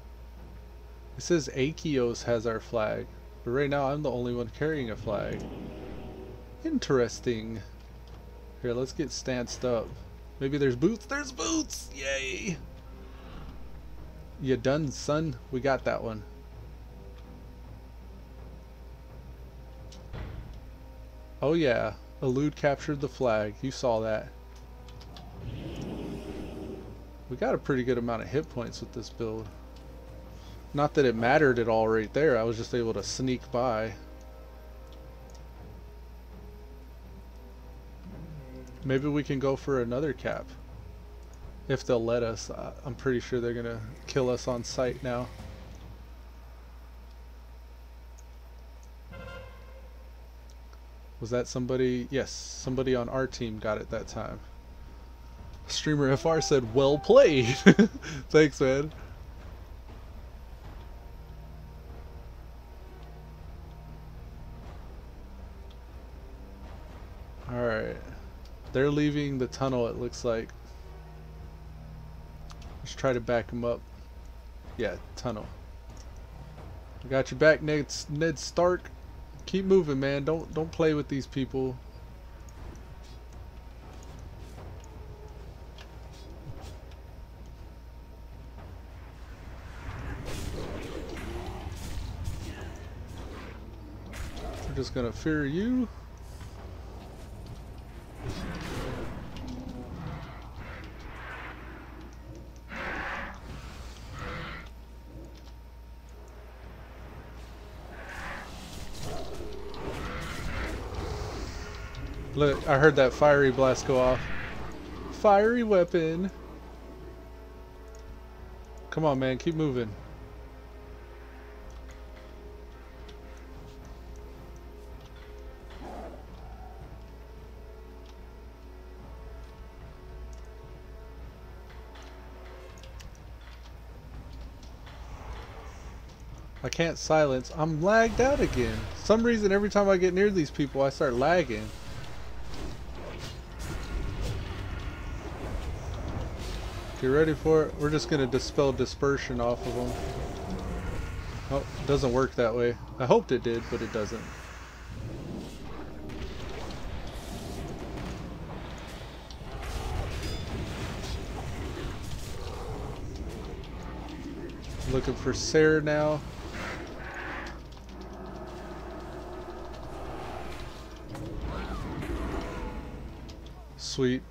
It says Akios has our flag, but right now I'm the only one carrying a flag. Interesting. Here, let's get stanced up. Maybe there's boots. There's boots! Yay! You done, son? We got that one. Oh yeah, Elude captured the flag. You saw that. We got a pretty good amount of hit points with this build. Not that it mattered at all right there. I was just able to sneak by. Maybe we can go for another cap. If they'll let us. I'm pretty sure they're gonna kill us on sight now. Was that somebody? Yes, somebody on our team got it that time. Streamer FR said, well played. Thanks, man. Alright. They're leaving the tunnel, it looks like. Let's try to back them up. Yeah, tunnel. I got your back, Ned Stark. Keep moving, man. Don't play with these people. We're just gonna fear you. Look, I heard that fiery blast go off. Fiery weapon. Come on, man, keep moving. I can't silence. I'm lagged out again. For some reason, every time I get near these people, I start lagging. Get ready for it. We're just gonna dispel dispersion off of them. Oh, it doesn't work that way. I hoped it did, but it doesn't. Looking for Sarah now. Sweet.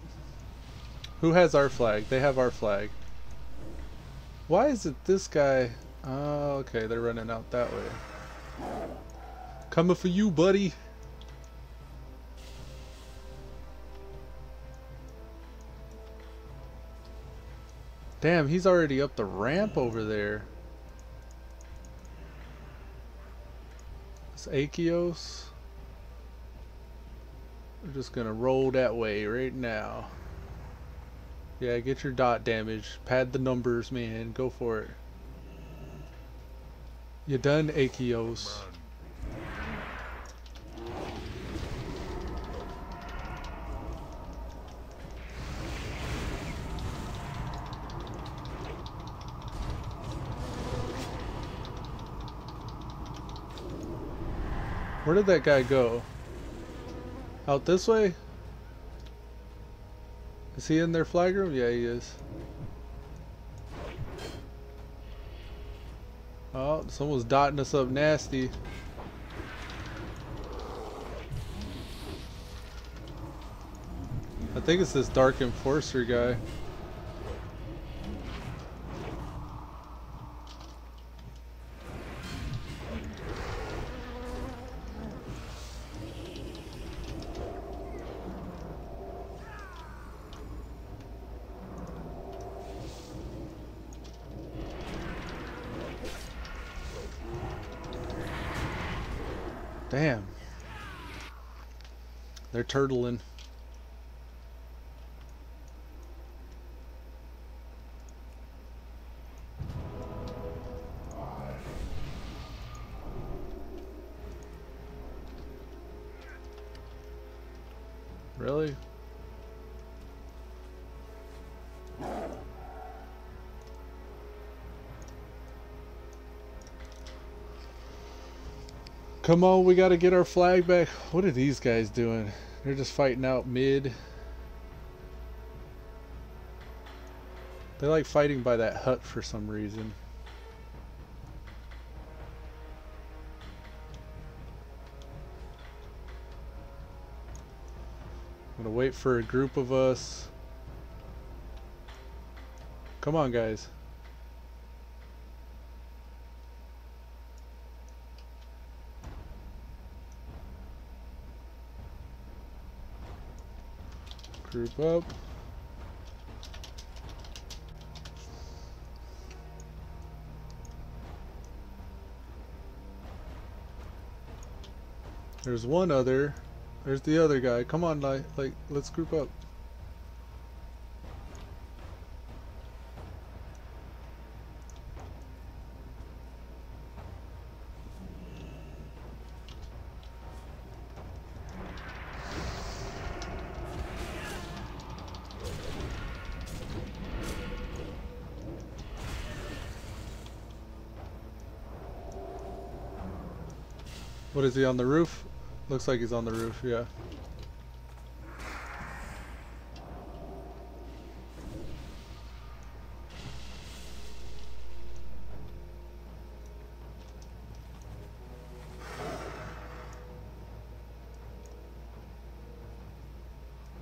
Who has our flag? They have our flag. Why is it this guy? Oh, okay, they're running out that way. Coming for you, buddy. Damn, he's already up the ramp over there. It's Achios. We're just gonna roll that way right now. Yeah, get your dot damage. Pad the numbers, man. Go for it. You done, Achios. Where did that guy go? Out this way? Is he in their flag room? Yeah, he is. Oh, someone's dotting us up nasty. I think it's this Dark Enforcer guy. Damn. They're turtling. Really? Come on, we gotta get our flag back. What are these guys doing? They're just fighting out mid. They like fighting by that hut for some reason. I'm gonna wait for a group of us. Come on, guys. Group up. There's one other. There's the other guy. Come on, like, let's group up. What is he, on the roof? Looks like he's on the roof, yeah.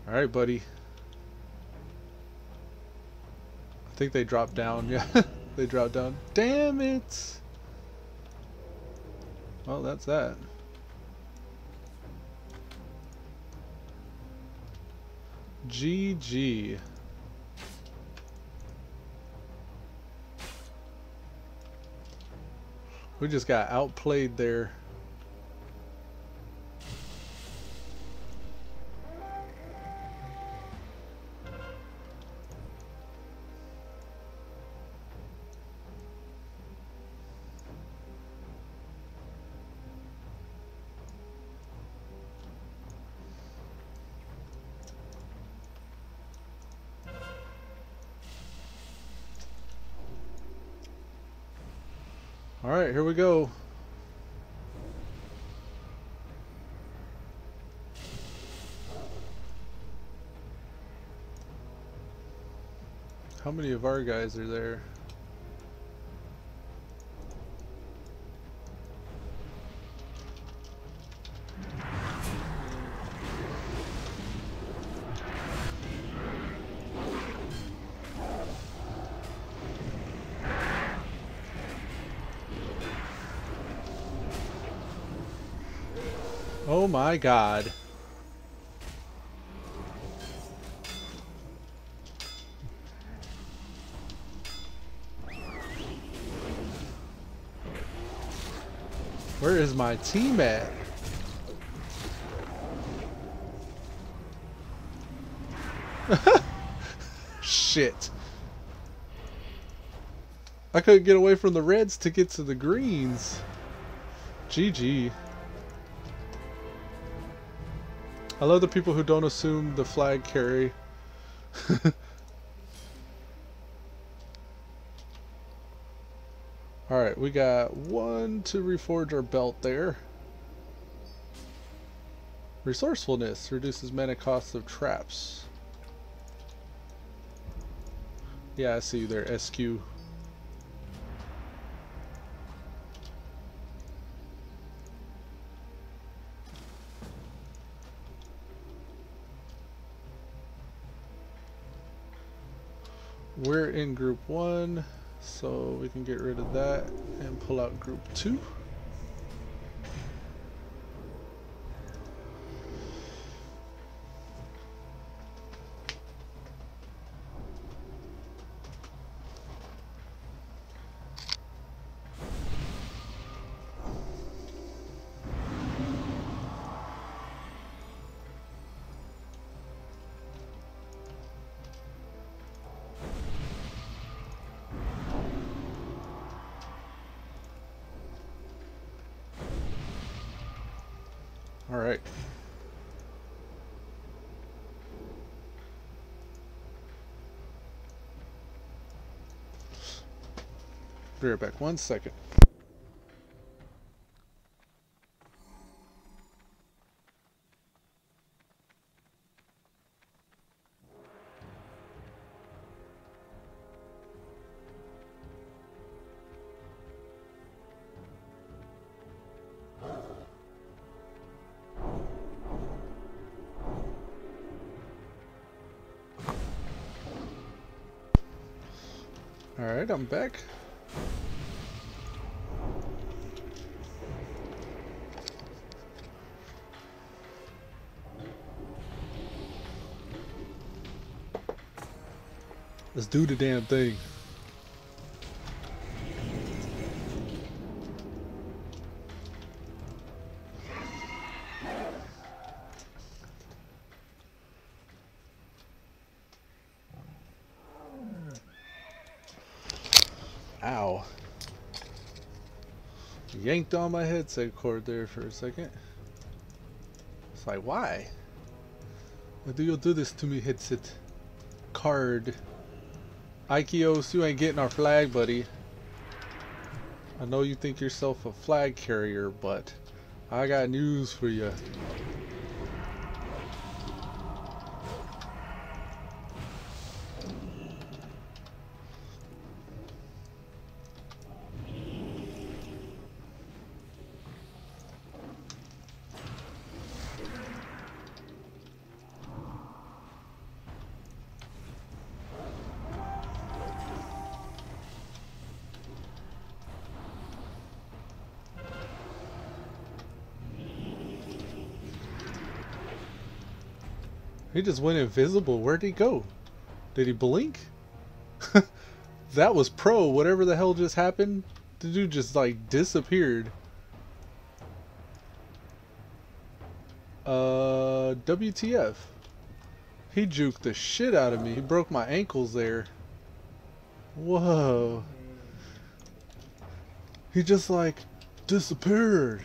Alright, buddy. I think they dropped down, yeah. They dropped down. Damn it! Well, that's that. GG. We just got outplayed there. Alright, here we go. How many of our guys are there? Oh my god. Where is my team at? Shit. I couldn't get away from the reds to get to the greens. GG. I love the people who don't assume the flag carry. Alright, we got one to reforge our belt there. Resourcefulness reduces mana cost of traps. Yeah, I see you there, SQ. We're in group 1, so we can get rid of that and pull out group 2. All right. Be right back. 1 second. Alright, I'm back. Let's do the damn thing. Ow. Yanked on my headset cord there for a second. It's like, why? Why do you do this to me, headset card? Ikeos, you ain't getting our flag, buddy. I know you think yourself a flag carrier, but I got news for you. He just went invisible. Where'd he go? Did he blink? That was pro. Whatever the hell just happened, the dude just like disappeared. WTF. He juked the shit out of me. He broke my ankles there. Whoa. He just like disappeared.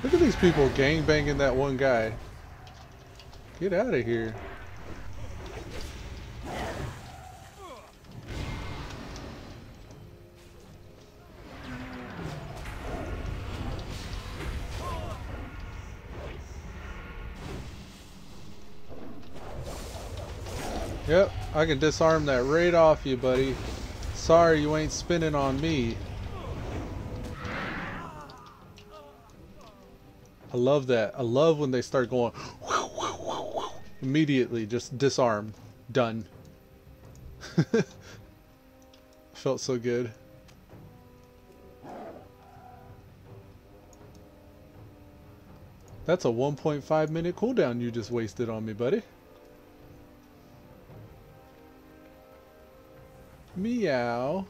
Look at these people gangbanging that one guy. Get out of here. Yep, I can disarm that right off you, buddy. Sorry you ain't spinning on me. I love that. I love when they start going immediately, just disarm. Done. Felt so good. That's a 1.5 minute cooldown you just wasted on me, buddy. Meow.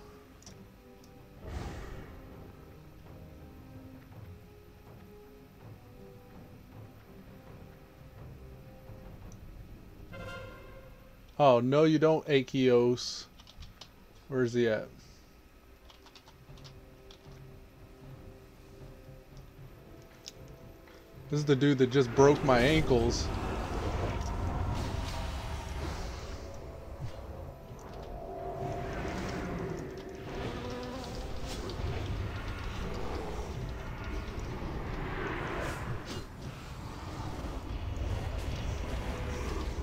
Oh, no you don't, Akios. Where's he at? This is the dude that just broke my ankles.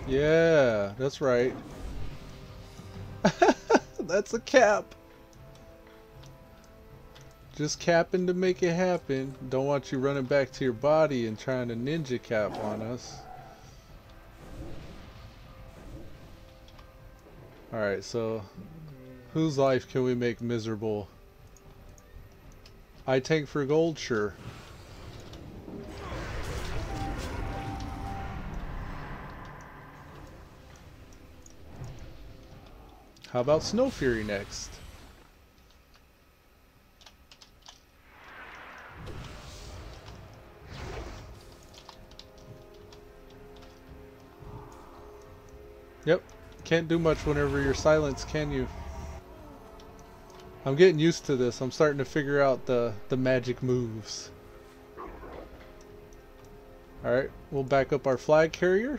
Yeah, that's right. That's a cap. Just capping to make it happen. Don't want you running back to your body and trying to ninja cap on us. Alright, so whose life can we make miserable? I tank for gold? Sure. How about Snow Fury next? Yep. Can't do much whenever you're silenced, can you? I'm getting used to this. I'm starting to figure out the magic moves. Alright, we'll back up our flag carrier.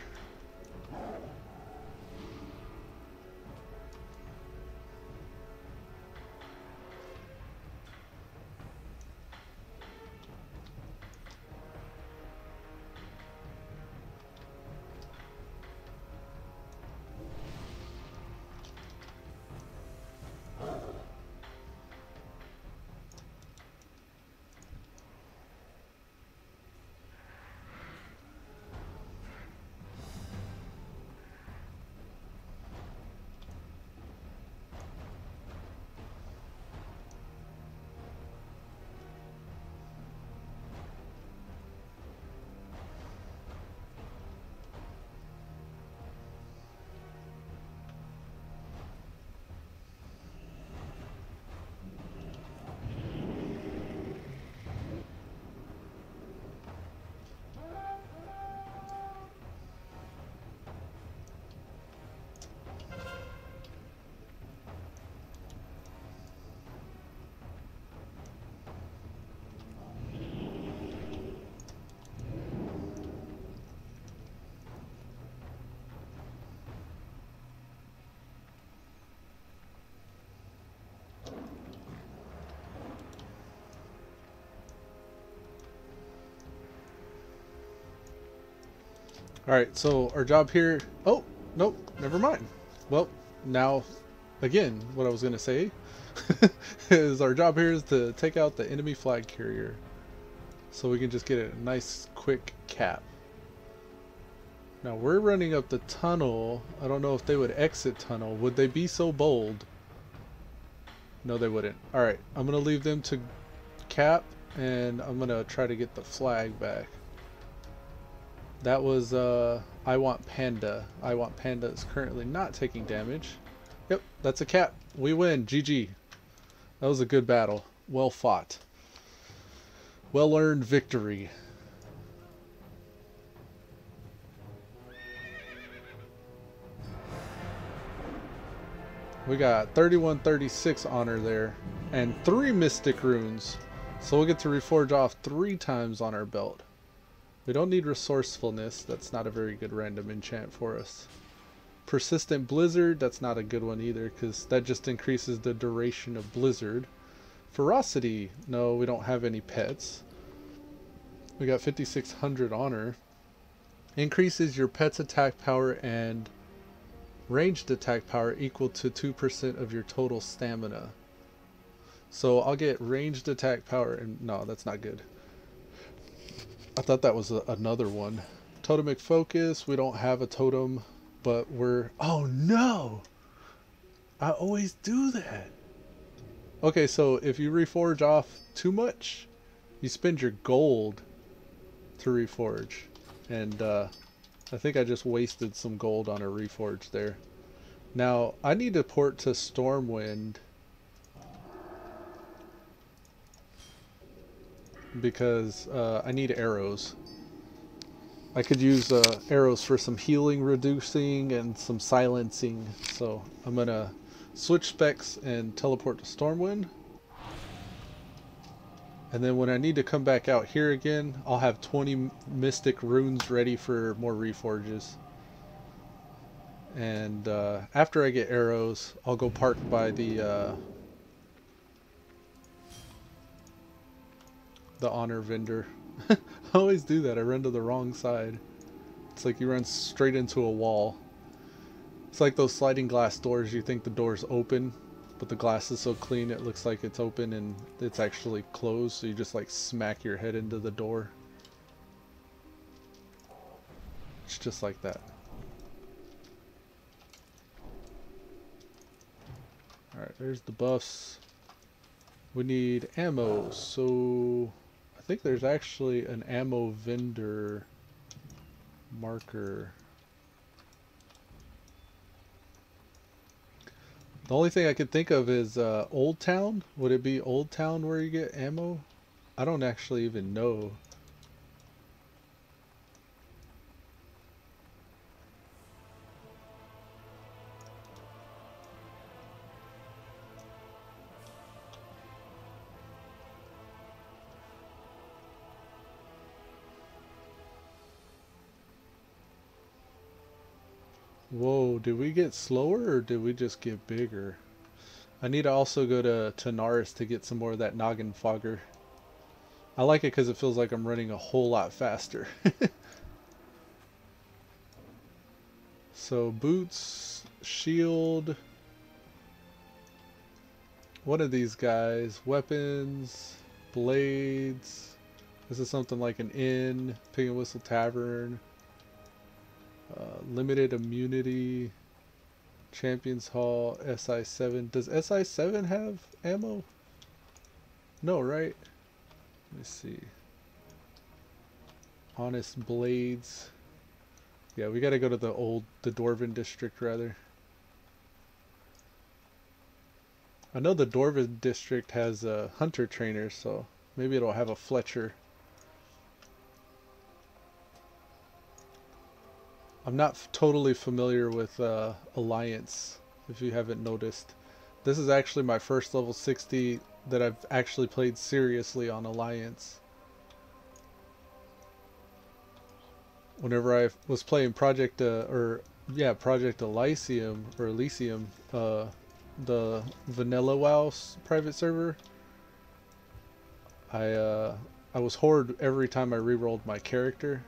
Alright, so our job here... Oh, nope, never mind. Well, now, again, what I was going to say is our job here is to take out the enemy flag carrier. So we can just get a nice, quick cap. Now, we're running up the tunnel. I don't know if they would exit tunnel. Would they be so bold? No, they wouldn't. Alright, I'm going to leave them to cap, and I'm going to try to get the flag back. That was, I Want Panda. I Want Panda is currently not taking damage. Yep, that's a cap. We win. GG. That was a good battle. Well fought. Well earned victory. We got 3136 honor there. And 3 mystic runes. So we'll get to reforge off 3 times on our belt. We don't need resourcefulness. That's not a very good random enchant for us. Persistent blizzard. That's not a good one either, because that just increases the duration of blizzard. Ferocity. No, we don't have any pets. We got 5600 honor. Increases your pet's attack power and Ranged attack power equal to 2% of your total stamina. So I'll get ranged attack power, and no, that's not good. I thought that was another one. Totemic focus, we don't have a totem, but we're... Oh no! I always do that. Okay, so if you reforge off too much, you spend your gold to reforge. And I think I just wasted some gold on a reforge there. Now, I need to port to Stormwind because I need arrows. I could use arrows for some healing reducing and some silencing. So I'm going to switch specs and teleport to Stormwind. And then when I need to come back out here again, I'll have 20 mystic runes ready for more reforges. And after I get arrows, I'll go park by the honor vendor. I always do that. I run to the wrong side. It's like you run straight into a wall. It's like those sliding glass doors. You think the door's open, but the glass is so clean it looks like it's open and it's actually closed, so you just like smack your head into the door. It's just like that. Alright, there's the buffs. We need ammo, so I think there's actually an ammo vendor marker. The only thing I could think of is Old Town. Would it be Old Town where you get ammo? I don't actually even know. Whoa, did we get slower or did we just get bigger? I need to also go to Tanaris to get some more of that noggin fogger. I like it because it feels like I'm running a whole lot faster. So boots, shield, one of these guys, weapons, blades. This is something like an inn, Pig and Whistle Tavern. Limited immunity, Champions Hall, SI7. Does SI7 have ammo? No, right? Let me see. Honest Blades. Yeah, we gotta go to the Dwarven district rather. I know the Dwarven district has a hunter trainer, so maybe it'll have a Fletcher. I'm not totally familiar with Alliance, if you haven't noticed. This is actually my first level 60 that I've actually played seriously on Alliance. Whenever I was playing Project Elysium, the Vanilla WoW private server, I was Horde every time I rerolled my character.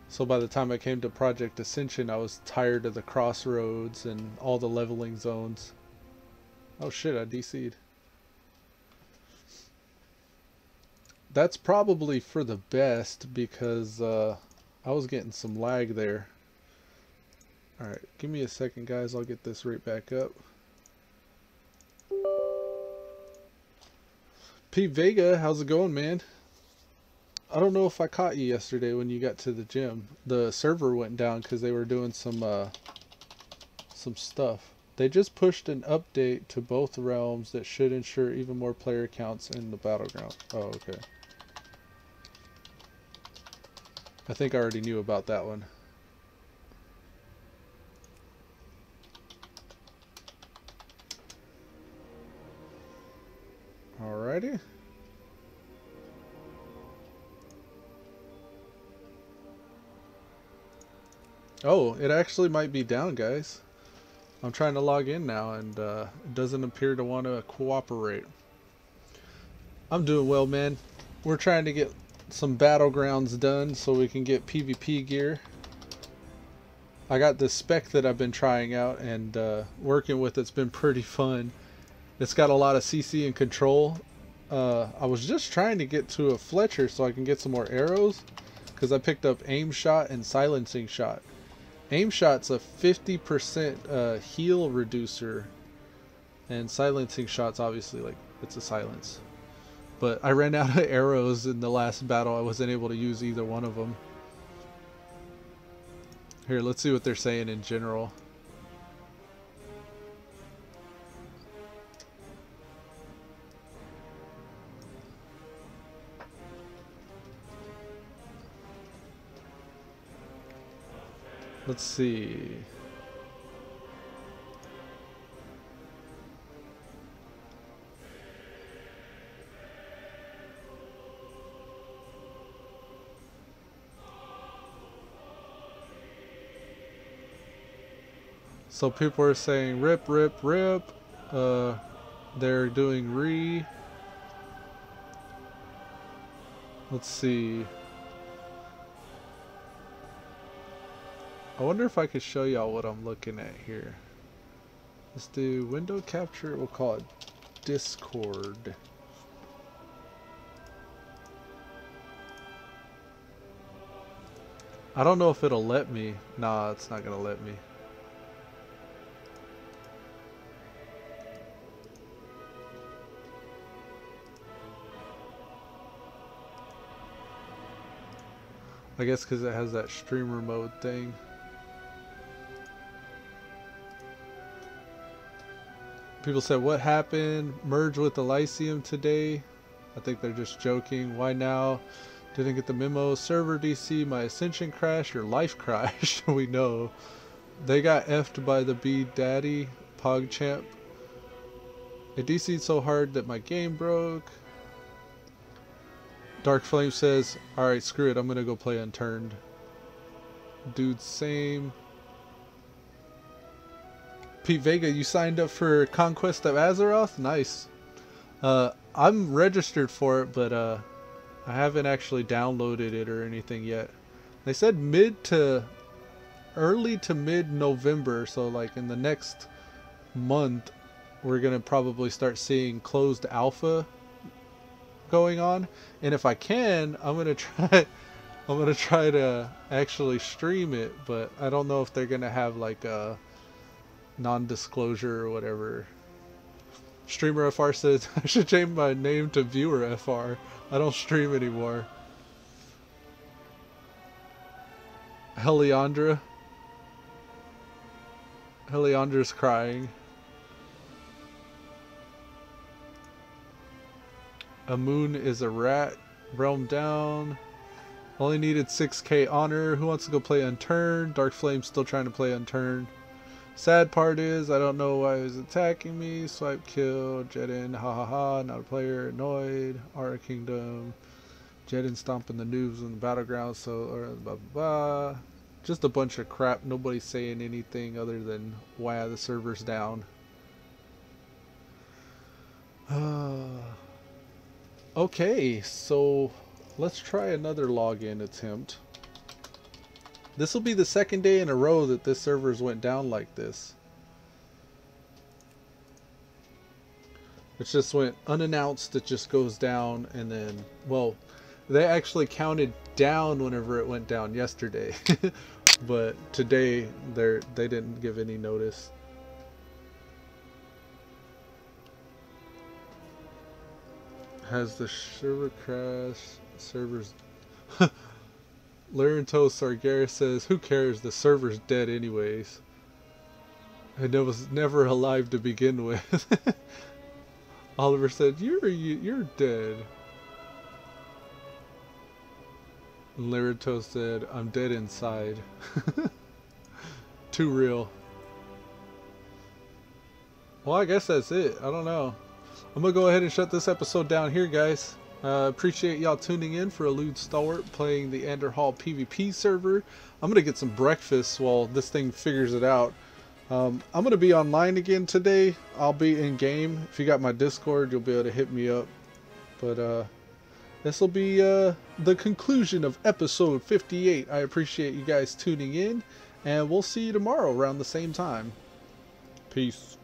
So by the time I came to Project Ascension, I was tired of the crossroads and all the leveling zones. Oh shit, I DC'd. That's probably for the best because I was getting some lag there. Alright, give me a second guys, I'll get this right back up. Pete Vega, how's it going, man? I don't know if I caught you yesterday when you got to the gym. The server went down because they were doing some stuff. They just pushed an update to both realms that should ensure even more player counts in the battleground. Oh, okay. I think I already knew about that one. Alrighty. Oh, it actually might be down, guys. I'm trying to log in now and it doesn't appear to want to cooperate. I'm doing well, man. We're trying to get some battlegrounds done so we can get PvP gear. I got this spec that I've been trying out and working with. It's been pretty fun. It's got a lot of CC and control. I was just trying to get to a Fletcher so I can get some more arrows, because I picked up aim shot and silencing shot. Aim shot's a 50% heal reducer, and silencing shot's obviously like it's a silence. But I ran out of arrows in the last battle. I wasn't able to use either one of them. Here, let's see what they're saying in general. Let's see. So people are saying rip, rip, rip. They're doing re. Let's see. I wonder if I could show y'all what I'm looking at here. Let's do window capture. We'll call it Discord. I don't know if it'll let me. Nah, it's not gonna let me. I guess because it has that streamer mode thing. People said, what happened? Merge with the Lyceum today? I think they're just joking. Why now? Didn't get the memo. Server DC, my Ascension crashed. Your life crashed. We know. They got effed by the B Daddy, PogChamp. It DC'd so hard that my game broke. Dark Flame says, alright, screw it, I'm gonna go play Unturned. Dude, same. Pete Vega, you signed up for Conquest of Azeroth? Nice. I'm registered for it, but I haven't actually downloaded it or anything yet. They said early to mid-November, so like in the next month, we're gonna probably start seeing closed alpha going on, and if I can, I'm gonna try to actually stream it, but I don't know if they're gonna have like a non-disclosure or whatever. Streamer FR says I should change my name to Viewer FR. I don't stream anymore. Heliandra's crying. A moon is a rat. Realm down. Only needed 6k honor. Who wants to go play Unturned? Dark Flame's still trying to play Unturned. Sad part is, I don't know why he was attacking me. Swipe kill. Jedin. Ha ha ha. Not a player. Annoyed. Aura Kingdom. Jedin stomping the noobs in the battleground. So, blah blah blah. Just a bunch of crap. Nobody's saying anything other than, wow, the server's down. Okay, so let's try another login attempt. This will be the second day in a row that this server's went down like this. It just went unannounced, it just goes down, and then, well, they actually counted down whenever it went down yesterday. But today, they didn't give any notice. Has the server crashed? Servers. Larentos Sargeras says, who cares? The server's dead anyways. And it was never alive to begin with. Oliver said, you're dead. And Larentos said, I'm dead inside. Too real. Well, I guess that's it. I don't know. I'm going to go ahead and shut this episode down here, guys. Appreciate y'all tuning in for Elude Stalwart playing the Andorhal PvP server. I'm going to get some breakfast while this thing figures it out. I'm going to be online again today. I'll be in game. If you got my Discord, you'll be able to hit me up. But this will be the conclusion of episode 58. I appreciate you guys tuning in, And we'll see you tomorrow around the same time. Peace.